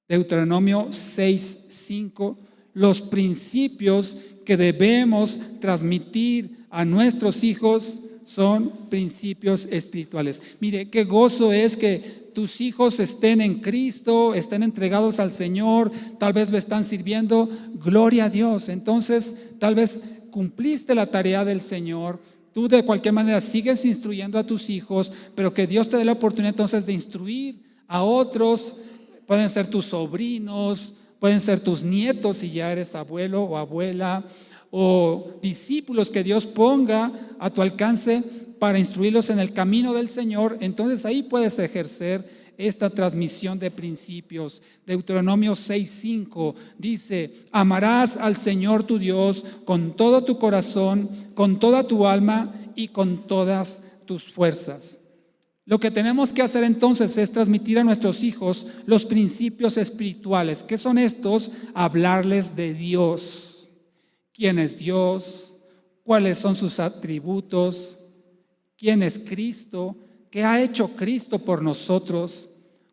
Deuteronomio 6:5, los principios que debemos transmitir a nuestros hijos son principios espirituales. Mire, qué gozo es que tus hijos estén en Cristo, estén entregados al Señor, tal vez lo están sirviendo, gloria a Dios. Entonces, tal vez cumpliste la tarea del Señor. Tú de cualquier manera sigues instruyendo a tus hijos, pero que Dios te dé la oportunidad entonces de instruir a otros. Pueden ser tus sobrinos, pueden ser tus nietos si ya eres abuelo o abuela, o discípulos que Dios ponga a tu alcance para instruirlos en el camino del Señor. Entonces ahí puedes ejercer esta transmisión de principios. Deuteronomio 6:5 dice: amarás al Señor tu Dios con todo tu corazón, con toda tu alma y con todas tus fuerzas. Lo que tenemos que hacer entonces es transmitir a nuestros hijos los principios espirituales. ¿Qué son estos? Hablarles de Dios. ¿Quién es Dios? ¿Cuáles son sus atributos? ¿Quién es Cristo? ¿Qué ha hecho Cristo por nosotros?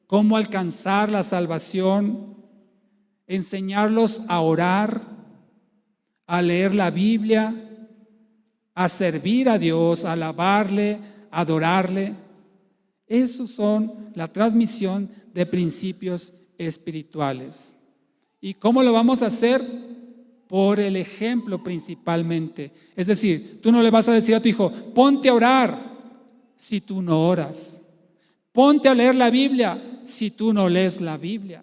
¿Cómo alcanzar la salvación? Enseñarlos a orar, a leer la Biblia, a servir a Dios, a alabarle, a adorarle. Esos son la transmisión de principios espirituales. ¿Y cómo lo vamos a hacer? Por el ejemplo principalmente. Es decir, tú no le vas a decir a tu hijo, ponte a orar si tú no oras. Ponte a leer la Biblia si tú no lees la Biblia.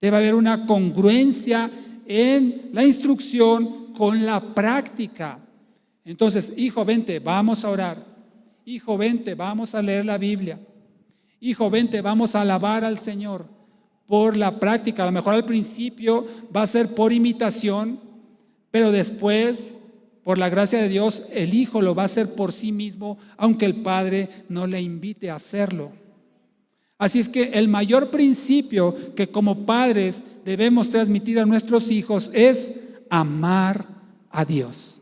Debe haber una congruencia en la instrucción con la práctica. Entonces, hijo, vente, vamos a orar. Hijo, vente, vamos a leer la Biblia. Hijo, vente, vamos a alabar al Señor por la práctica. A lo mejor al principio va a ser por imitación, pero después, por la gracia de Dios, el Hijo lo va a hacer por sí mismo, aunque el Padre no le invite a hacerlo. Así es que el mayor principio que como padres debemos transmitir a nuestros hijos es amar a Dios.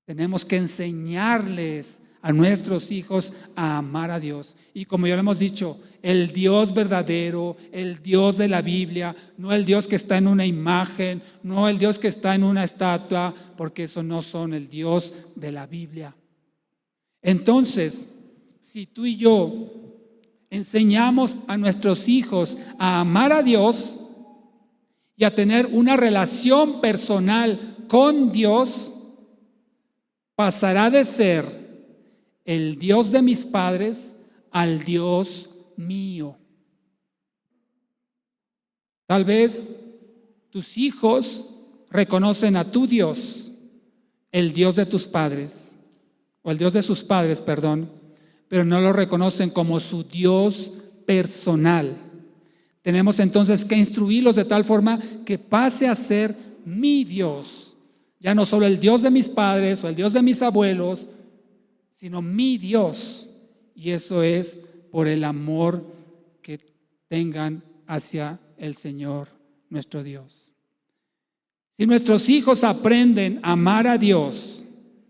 Tenemos que enseñarles a nuestros hijos a amar a Dios. Y como ya lo hemos dicho, el Dios verdadero, el Dios de la Biblia, no el Dios que está en una imagen, no el Dios que está en una estatua, porque eso no son el Dios de la Biblia. Entonces, si tú y yo enseñamos a nuestros hijos a amar a Dios y a tener una relación personal con Dios, pasará de ser el Dios de mis padres al Dios mío. Tal vez tus hijos reconocen a tu Dios, el Dios de tus padres, o el Dios de sus padres, perdón, pero no lo reconocen como su Dios personal. Tenemos entonces que instruirlos de tal forma que pase a ser mi Dios. Ya no solo el Dios de mis padres o el Dios de mis abuelos, sino mi Dios. Y eso es por el amor que tengan hacia el Señor, nuestro Dios. Si nuestros hijos aprenden a amar a Dios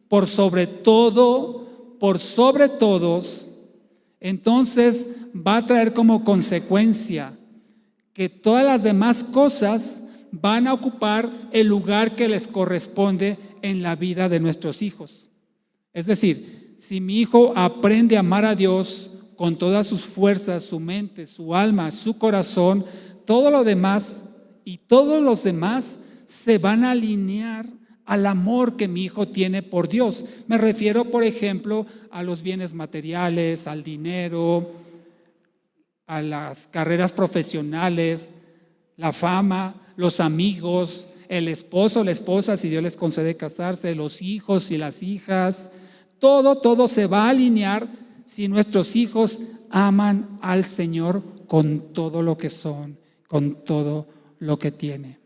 por sobre todo, por sobre todos, entonces va a traer como consecuencia que todas las demás cosas van a ocupar el lugar que les corresponde en la vida de nuestros hijos. Es decir, si mi hijo aprende a amar a Dios con todas sus fuerzas, su mente, su alma, su corazón, todo lo demás y todos los demás se van a alinear al amor que mi hijo tiene por Dios. Me refiero, por ejemplo, a los bienes materiales, al dinero, a las carreras profesionales, la fama, los amigos, el esposo, la esposa, si Dios les concede casarse, los hijos y las hijas. Todo se va a alinear si nuestros hijos aman al Señor con todo lo que son, con todo lo que tienen.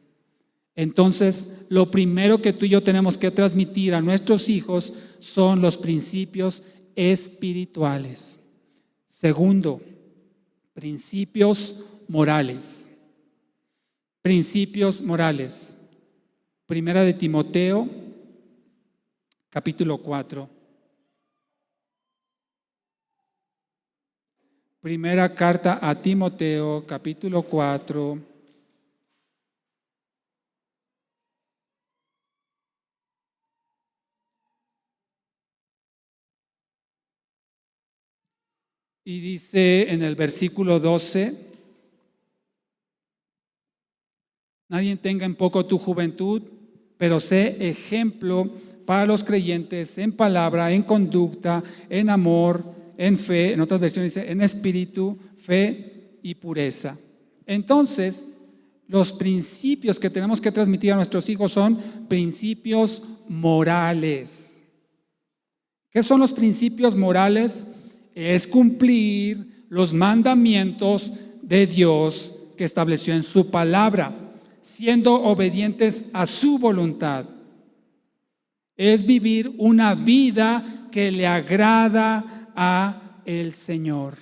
Entonces, lo primero que tú y yo tenemos que transmitir a nuestros hijos son los principios espirituales. Segundo, principios morales. Principios morales. Primera de Timoteo, capítulo 4. Primera carta a Timoteo, capítulo 4. Y dice en el versículo 12, nadie tenga en poco tu juventud, pero sé ejemplo para los creyentes en palabra, en conducta, en amor, en fe, en otras versiones dice en espíritu, fe y pureza. Entonces, los principios que tenemos que transmitir a nuestros hijos son principios morales. ¿Qué son los principios morales? Es cumplir los mandamientos de Dios que estableció en su palabra, siendo obedientes a su voluntad. Es vivir una vida que le agrada a el Señor.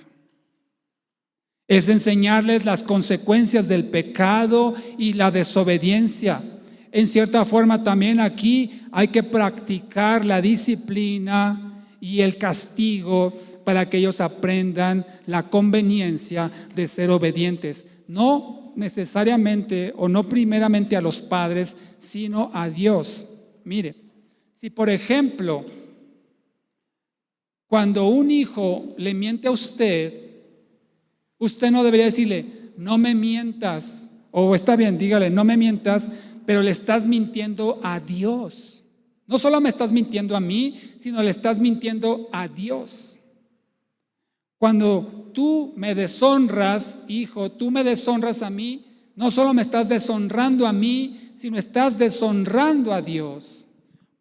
Es enseñarles las consecuencias del pecado y la desobediencia. En cierta forma también aquí hay que practicar la disciplina y el castigo para que ellos aprendan la conveniencia de ser obedientes. No necesariamente o no primeramente a los padres, sino a Dios. Mire, si por ejemplo, cuando un hijo le miente a usted, usted no debería decirle, no me mientas, o está bien, dígale, no me mientas, pero le estás mintiendo a Dios. No solo me estás mintiendo a mí, sino le estás mintiendo a Dios. Cuando tú me deshonras, hijo, tú me deshonras a mí, no solo me estás deshonrando a mí, sino estás deshonrando a Dios.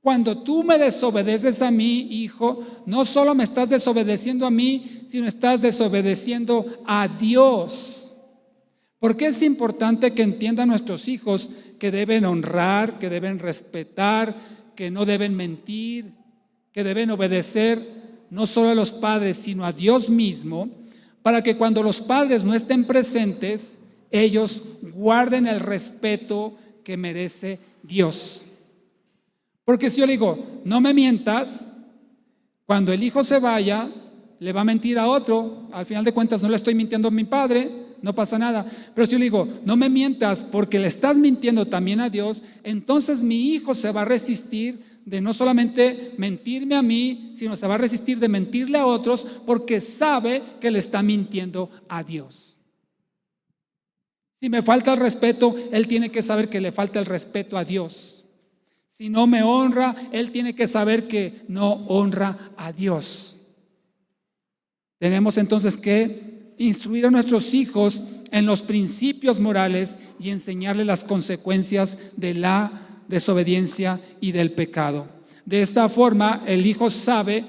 Cuando tú me desobedeces a mí, hijo, no solo me estás desobedeciendo a mí, sino estás desobedeciendo a Dios. ¿Por qué es importante que entiendan nuestros hijos que deben honrar, que deben respetar, que no deben mentir, que deben obedecer no solo a los padres, sino a Dios mismo, para que cuando los padres no estén presentes, ellos guarden el respeto que merece Dios? Porque si yo le digo, no me mientas, cuando el hijo se vaya, le va a mentir a otro. Al final de cuentas no le estoy mintiendo a mi padre, no pasa nada. Pero si yo le digo, no me mientas porque le estás mintiendo también a Dios, entonces mi hijo se va a resistir de no solamente mentirme a mí, sino se va a resistir de mentirle a otros porque sabe que le está mintiendo a Dios. Si me falta el respeto, él tiene que saber que le falta el respeto a Dios. Si no me honra, él tiene que saber que no honra a Dios. Tenemos entonces que instruir a nuestros hijos en los principios morales y enseñarles las consecuencias de la desobediencia y del pecado. De esta forma, el hijo sabe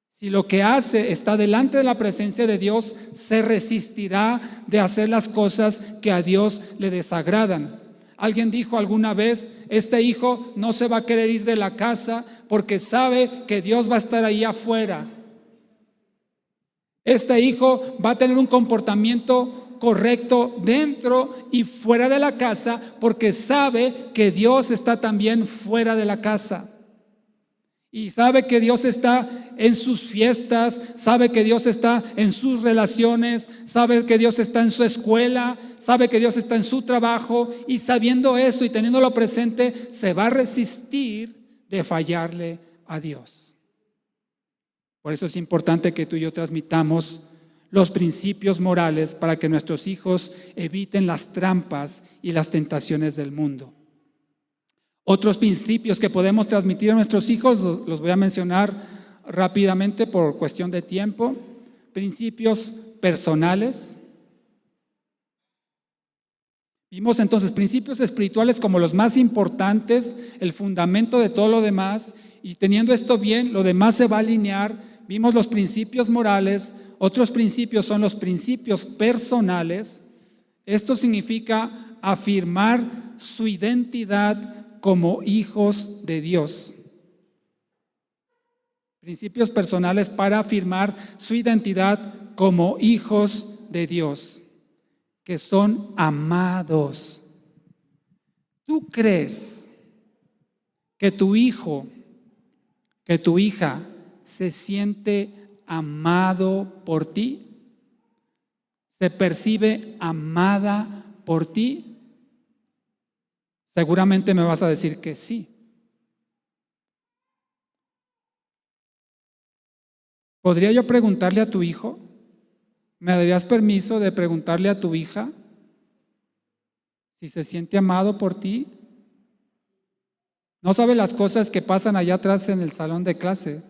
si lo que hace está delante de la presencia de Dios, se resistirá de hacer las cosas que a Dios le desagradan. Alguien dijo alguna vez, este hijo no se va a querer ir de la casa porque sabe que Dios va a estar ahí afuera. Este hijo va a tener un comportamiento correcto dentro y fuera de la casa porque sabe que Dios está también fuera de la casa. Y sabe que Dios está en sus fiestas, sabe que Dios está en sus relaciones, sabe que Dios está en su escuela, sabe que Dios está en su trabajo, y sabiendo eso y teniéndolo presente, se va a resistir de fallarle a Dios. Por eso es importante que tú y yo transmitamos los principios morales para que nuestros hijos eviten las trampas y las tentaciones del mundo. Otros principios que podemos transmitir a nuestros hijos, los voy a mencionar rápidamente por cuestión de tiempo. Principios personales. Vimos entonces principios espirituales como los más importantes, el fundamento de todo lo demás, y teniendo esto bien, lo demás se va a alinear. Vimos los principios morales. Otros principios son los principios personales. Esto significa afirmar su identidad como hijos de Dios. Principios personales para afirmar su identidad como hijos de Dios, que son amados. ¿Tú crees que tu hijo, que tu hija se siente amado por ti? ¿Se percibe amada por ti? Seguramente me vas a decir que sí. ¿Podría yo preguntarle a tu hijo? ¿Me darías permiso de preguntarle a tu hija si se siente amado por ti? No sabe las cosas que pasan allá atrás en el salón de clase.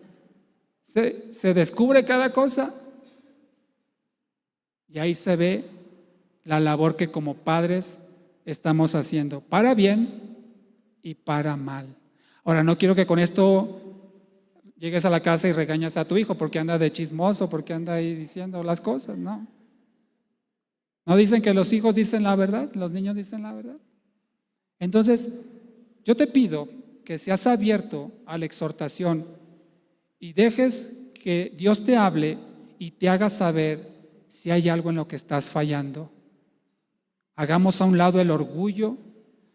Se descubre cada cosa y ahí se ve la labor que como padres estamos haciendo, para bien y para mal. Ahora, no quiero que con esto llegues a la casa y regañas a tu hijo porque anda de chismoso, porque anda ahí diciendo las cosas, ¿no? ¿No dicen que los hijos dicen la verdad? ¿Los niños dicen la verdad? Entonces, yo te pido que seas abierto a la exhortación y dejes que Dios te hable y te haga saber si hay algo en lo que estás fallando. Hagamos a un lado el orgullo,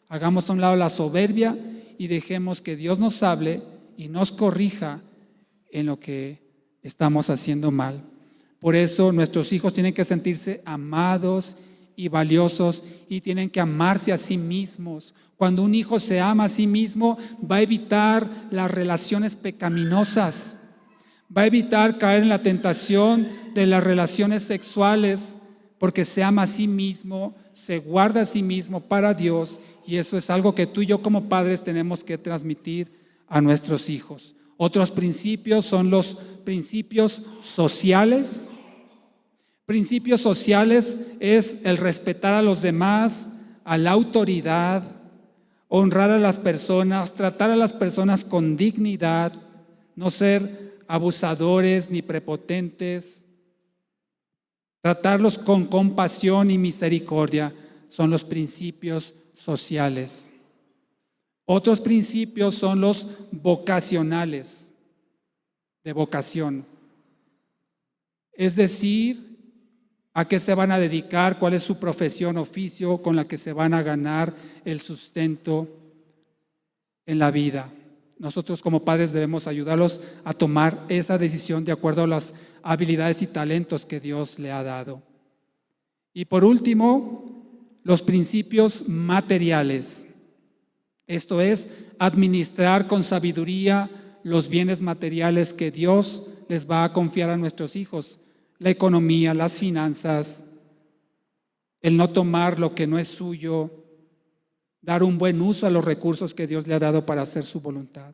hagamos a un lado la soberbia y dejemos que Dios nos hable y nos corrija en lo que estamos haciendo mal. Por eso nuestros hijos tienen que sentirse amados y valiosos y tienen que amarse a sí mismos. Cuando un hijo se ama a sí mismo, va a evitar las relaciones pecaminosas, va a evitar caer en la tentación de las relaciones sexuales, porque se ama a sí mismo, se guarda a sí mismo para Dios, y eso es algo que tú y yo como padres tenemos que transmitir a nuestros hijos. Otros principios son los principios sociales. Principios sociales es el respetar a los demás, a la autoridad, honrar a las personas, tratar a las personas con dignidad, no ser abusadores ni prepotentes, tratarlos con compasión y misericordia, son los principios sociales. Otros principios son los vocacionales, de vocación. Es decir, a qué se van a dedicar, cuál es su profesión, oficio con la que se van a ganar el sustento en la vida. Nosotros como padres debemos ayudarlos a tomar esa decisión de acuerdo a las habilidades y talentos que Dios le ha dado. Y por último, los principios materiales. Esto es, administrar con sabiduría los bienes materiales que Dios les va a confiar a nuestros hijos. La economía, las finanzas, el no tomar lo que no es suyo, dar un buen uso a los recursos que Dios le ha dado para hacer su voluntad.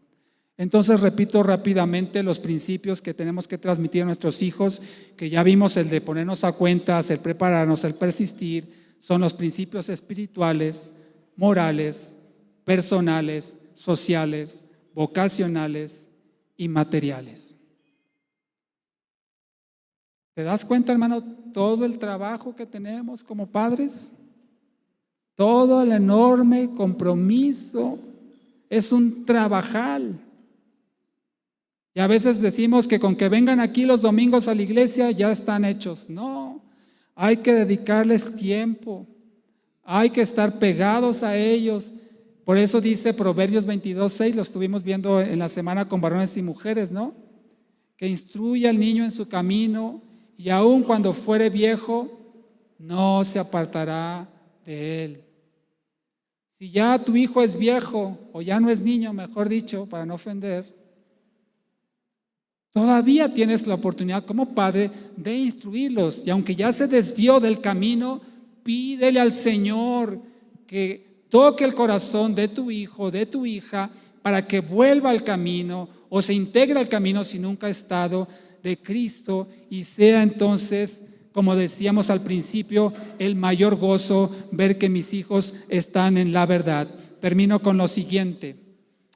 Entonces, repito rápidamente los principios que tenemos que transmitir a nuestros hijos, que ya vimos: el de ponernos a cuentas, el prepararnos, el persistir, son los principios espirituales, morales, personales, sociales, vocacionales y materiales. ¿Te das cuenta, hermano, todo el trabajo que tenemos como padres? Todo el enorme compromiso. Es un trabajal. Y a veces decimos que con que vengan aquí los domingos a la iglesia ya están hechos. No, hay que dedicarles tiempo. Hay que estar pegados a ellos. Por eso dice Proverbios 22:6, lo estuvimos viendo en la semana con varones y mujeres, ¿no? Que instruya al niño en su camino, y aun cuando fuere viejo, no se apartará de él. Si ya tu hijo es viejo, o ya no es niño, mejor dicho, para no ofender, todavía tienes la oportunidad como padre de instruirlos. Y aunque ya se desvió del camino, pídele al Señor que toque el corazón de tu hijo, de tu hija, para que vuelva al camino o se integre al camino si nunca ha estado, de Cristo, y sea entonces, como decíamos al principio, el mayor gozo ver que mis hijos están en la verdad. Termino con lo siguiente.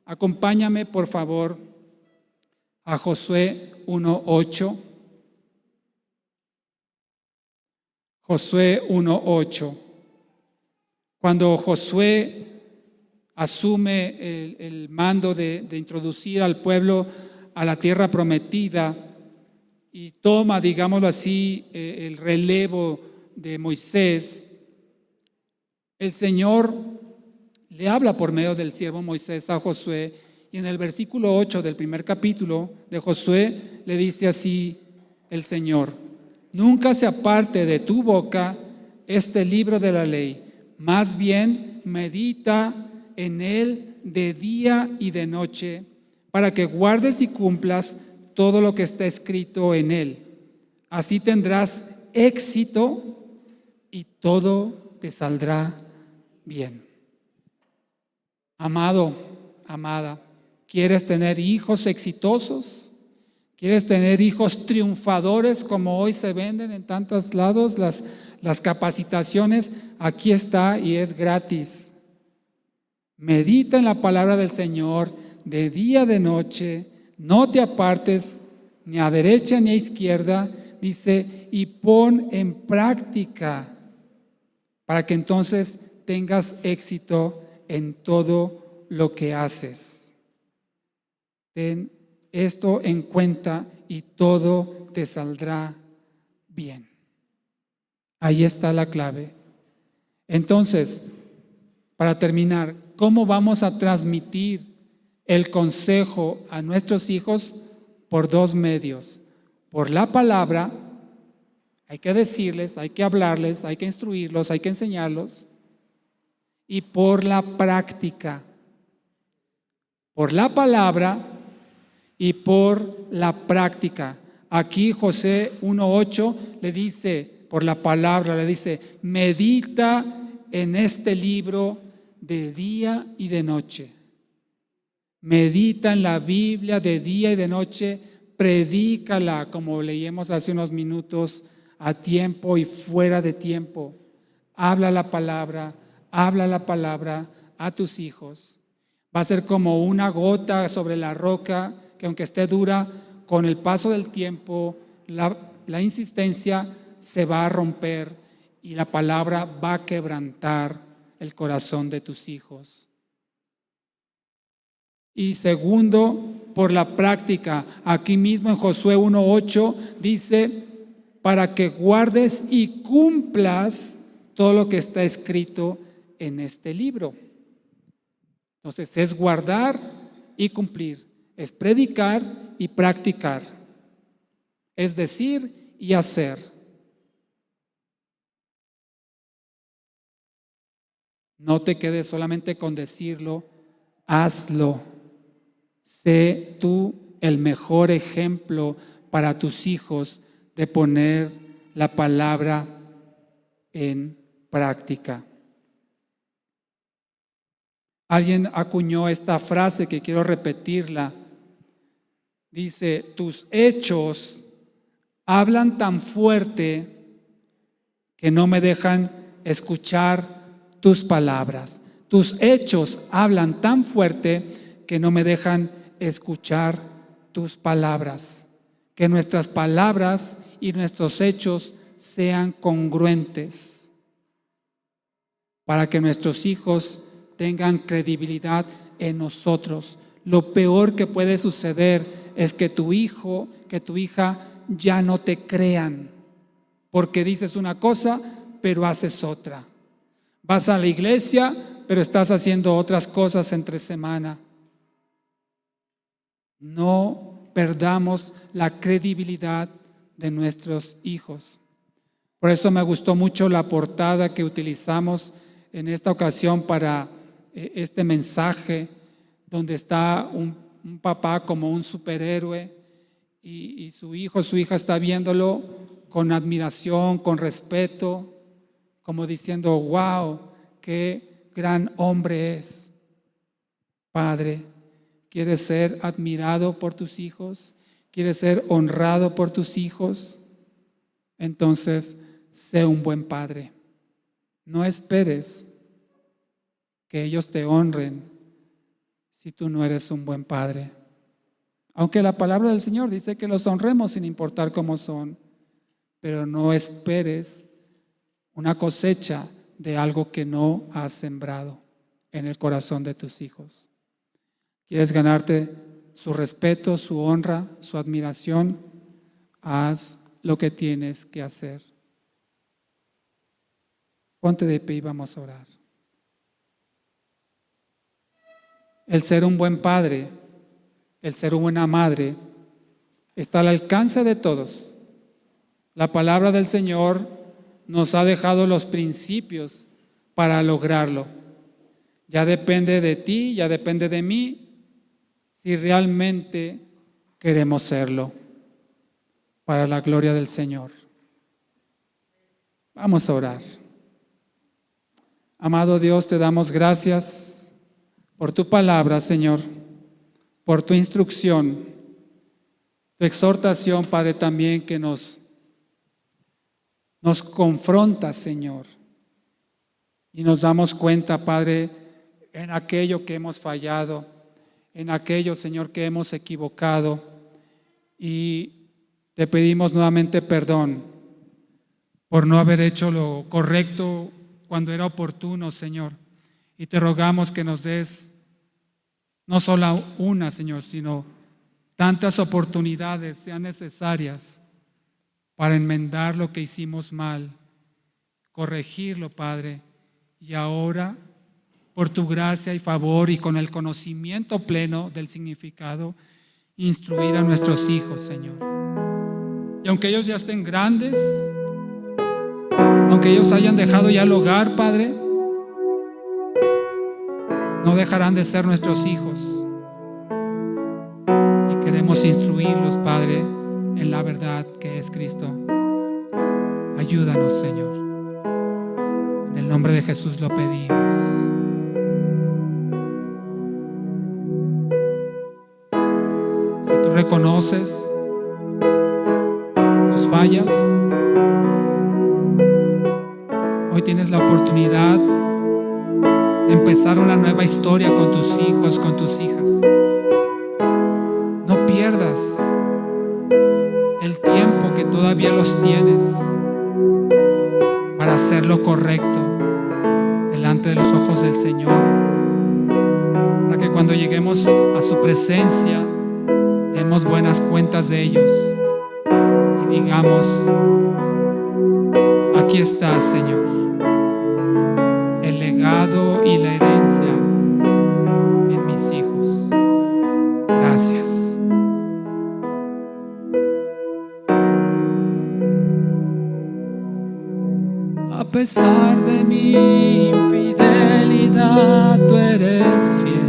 Acompáñame, por favor, a Josué 1:8. Josué 1:8. Cuando Josué asume el mando de introducir al pueblo a la tierra prometida y toma, digámoslo así, el relevo de Moisés, el Señor le habla por medio del siervo Moisés a Josué, y en el versículo 8 del primer capítulo de Josué le dice así el Señor: nunca se aparte de tu boca este libro de la ley, más bien medita en él de día y de noche, para que guardes y cumplas todo lo que está escrito en él. Así tendrás éxito y todo te saldrá bien. Amado, amada, ¿quieres tener hijos exitosos? ¿Quieres tener hijos triunfadores como hoy se venden en tantos lados las capacitaciones? Aquí está y es gratis. Medita en la palabra del Señor de día, de noche, no te apartes ni a derecha ni a izquierda, dice, y pon en práctica para que entonces tengas éxito en todo lo que haces. Ten esto en cuenta y todo te saldrá bien. Ahí está la clave. Entonces, para terminar, ¿cómo vamos a transmitir el consejo a nuestros hijos? Por dos medios: por la palabra, hay que decirles, hay que hablarles, hay que instruirlos, hay que enseñarlos, y por la práctica, por la palabra y por la práctica. Aquí Josué 1:8 le dice, por la palabra, le dice: medita en este libro de día y de noche. Medita en la Biblia de día y de noche, predícala, como leímos hace unos minutos, a tiempo y fuera de tiempo. Habla la palabra, a tus hijos. Va a ser como una gota sobre la roca que, aunque esté dura, con el paso del tiempo, la insistencia se va a romper y la palabra va a quebrantar el corazón de tus hijos. Y segundo, por la práctica. Aquí mismo en Josué 1:8 dice, para que guardes y cumplas todo lo que está escrito en este libro. Entonces es guardar y cumplir, es predicar y practicar, es decir y hacer. No te quedes solamente con decirlo, hazlo. Sé tú el mejor ejemplo para tus hijos de poner la palabra en práctica. Alguien acuñó esta frase que quiero repetirla. Dice, tus hechos hablan tan fuerte que no me dejan escuchar tus palabras. Tus hechos hablan tan fuerte que no me dejan escuchar tus palabras. Que nuestras palabras y nuestros hechos sean congruentes para que nuestros hijos tengan credibilidad en nosotros. Lo peor que puede suceder es que tu hijo, que tu hija ya no te crean, porque dices una cosa, pero haces otra. Vas a la iglesia, pero estás haciendo otras cosas entre semana. No perdamos la credibilidad de nuestros hijos. Por eso me gustó mucho la portada que utilizamos en esta ocasión para este mensaje, donde está un papá como un superhéroe y su hijo, su hija está viéndolo con admiración, con respeto, como diciendo, wow, qué gran hombre es. Padre, ¿quieres ser admirado por tus hijos? ¿Quieres ser honrado por tus hijos? Entonces, sé un buen padre. No esperes que ellos te honren si tú no eres un buen padre. Aunque la palabra del Señor dice que los honremos sin importar cómo son, pero no esperes una cosecha de algo que no has sembrado en el corazón de tus hijos. ¿Quieres ganarte su respeto, su honra, su admiración? Haz lo que tienes que hacer. Ponte de pie y vamos a orar. El ser un buen padre, el ser una buena madre, está al alcance de todos. La palabra del Señor nos ha dejado los principios para lograrlo. Ya depende de ti, ya depende de mí, si realmente queremos serlo, para la gloria del Señor. Vamos a orar. Amado Dios, te damos gracias por tu palabra, Señor, por tu instrucción, tu exhortación, Padre, también que nos confronta, Señor, y nos damos cuenta, Padre, en aquello que hemos fallado, en aquello, Señor, que hemos equivocado, y te pedimos nuevamente perdón por no haber hecho lo correcto cuando era oportuno, Señor, y te rogamos que nos des no solo una, Señor, sino tantas oportunidades sean necesarias para enmendar lo que hicimos mal, corregirlo, Padre, y ahora, por tu gracia y favor y con el conocimiento pleno del significado, instruir a nuestros hijos, Señor. Y aunque ellos ya estén grandes, aunque ellos hayan dejado ya el hogar, Padre, no dejarán de ser nuestros hijos. Y queremos instruirlos, Padre, en la verdad que es Cristo. Ayúdanos, Señor. En el nombre de Jesús lo pedimos. Si tú reconoces tus fallas, hoy tienes la oportunidad empezar una nueva historia con tus hijos, con tus hijas. No pierdas el tiempo que todavía los tienes para hacer lo correcto delante de los ojos del Señor, para que cuando lleguemos a su presencia demos buenas cuentas de ellos y digamos: aquí está, Señor, el legado y la herencia en mis hijos. Gracias. A pesar de mi infidelidad, tú eres fiel.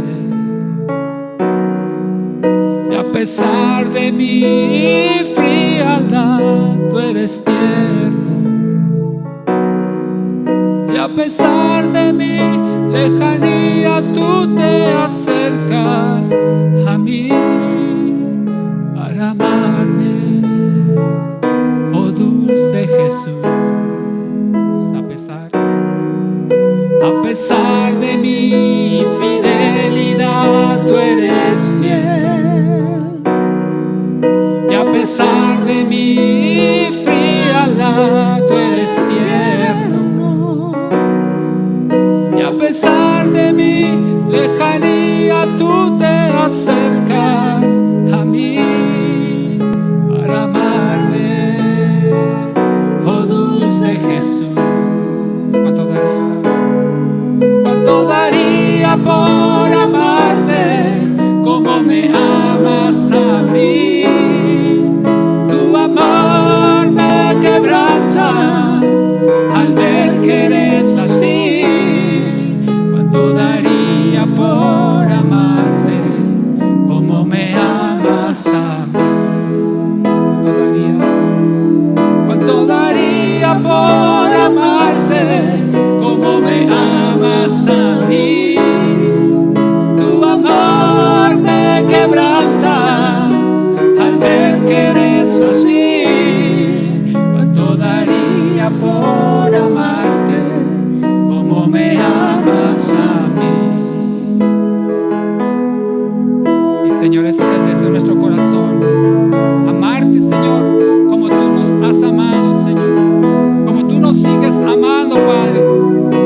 Y a pesar de mi frialdad, tú eres tierno. Y a pesar de mi lejanía, tú te acercas a mí para amarme, oh dulce Jesús. A pesar de mi infidelidad, tú eres fiel. Y a pesar de mi frialdad, tú eres tierno. Y a pesar de mi lejanía, tú te acercas a mí para amarme, oh dulce Jesús. ¿Cuánto daría por amarte como me amas a mí? Tu amor me quebranta al ver que eres así. ¿Cuánto daría por amarte como me amas a mí? ¿Cuánto daría por amarte como me amas a mí? Tu amor me quebranta al ver que eres así. ¿Cuánto daría por amarte como me amas a mí? Sí, Señor, ese es el deseo de nuestro corazón. Amarte, Señor, como tú nos has amado, Señor. Como tú nos sigues amando, Padre.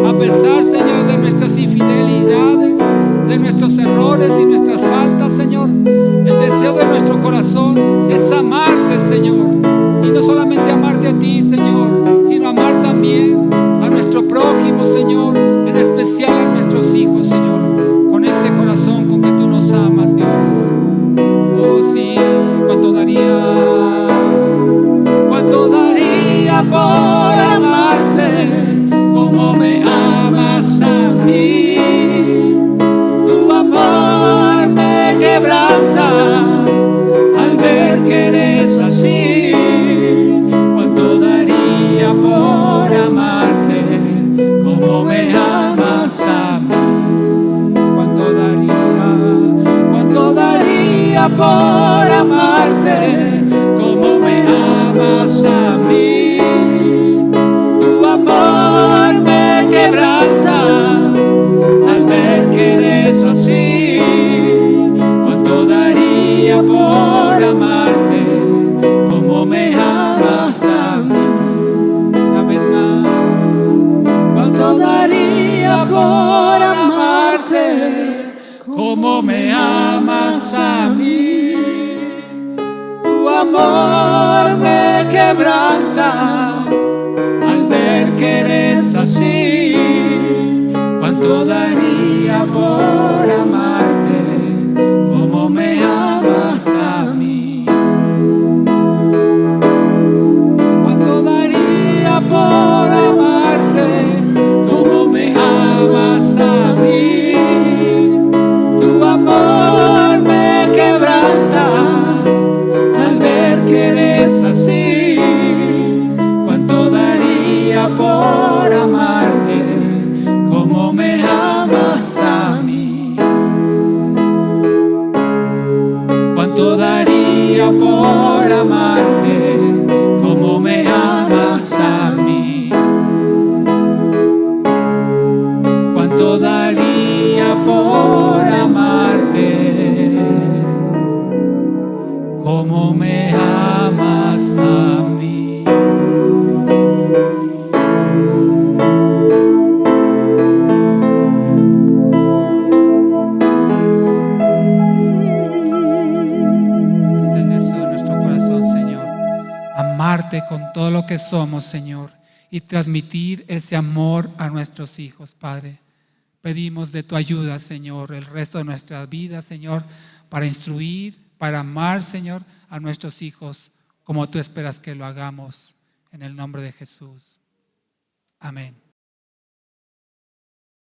A pesar, Señor, de nuestras infidelidades, de nuestros errores y nuestras faltas, Señor, el deseo de nuestro corazón es amarte, Señor. Y no solamente amarte a ti, Señor, sino amar también a nuestro prójimo, Señor, en especial a nuestros hijos, Señor, con ese corazón con que tú nos amas, Dios. Oh, sí, ¿cuánto daría por amarte como me amas a mí? Tu amor me quebranta al ver que eres así. ¿Cuánto daría por amarte como me amas a mí? ¿Cuánto daría por amarte como me amas a mí? Tu amor me quebranta al ver que eres así. ¿Cuánto daría por amarte como me amas a mí? Una vez más, ¿cuánto daría por amarte como me amas a mí? Tu amor me quebranta al ver que eres así. ¿Cuánto daría por amarte como me amas a mí? ¿Cuánto daría por amarte como me amas a mí? Tu amor me quebranta al ver que eres así. ¿Cuánto daría por amarte como me amas a mí? amarte con todo lo que somos, Señor, y transmitir ese amor a nuestros hijos, Padre. Pedimos de tu ayuda, Señor, el resto de nuestra vida, Señor, para instruir, para amar, Señor, a nuestros hijos como tú esperas que lo hagamos. En el nombre de Jesús. Amén.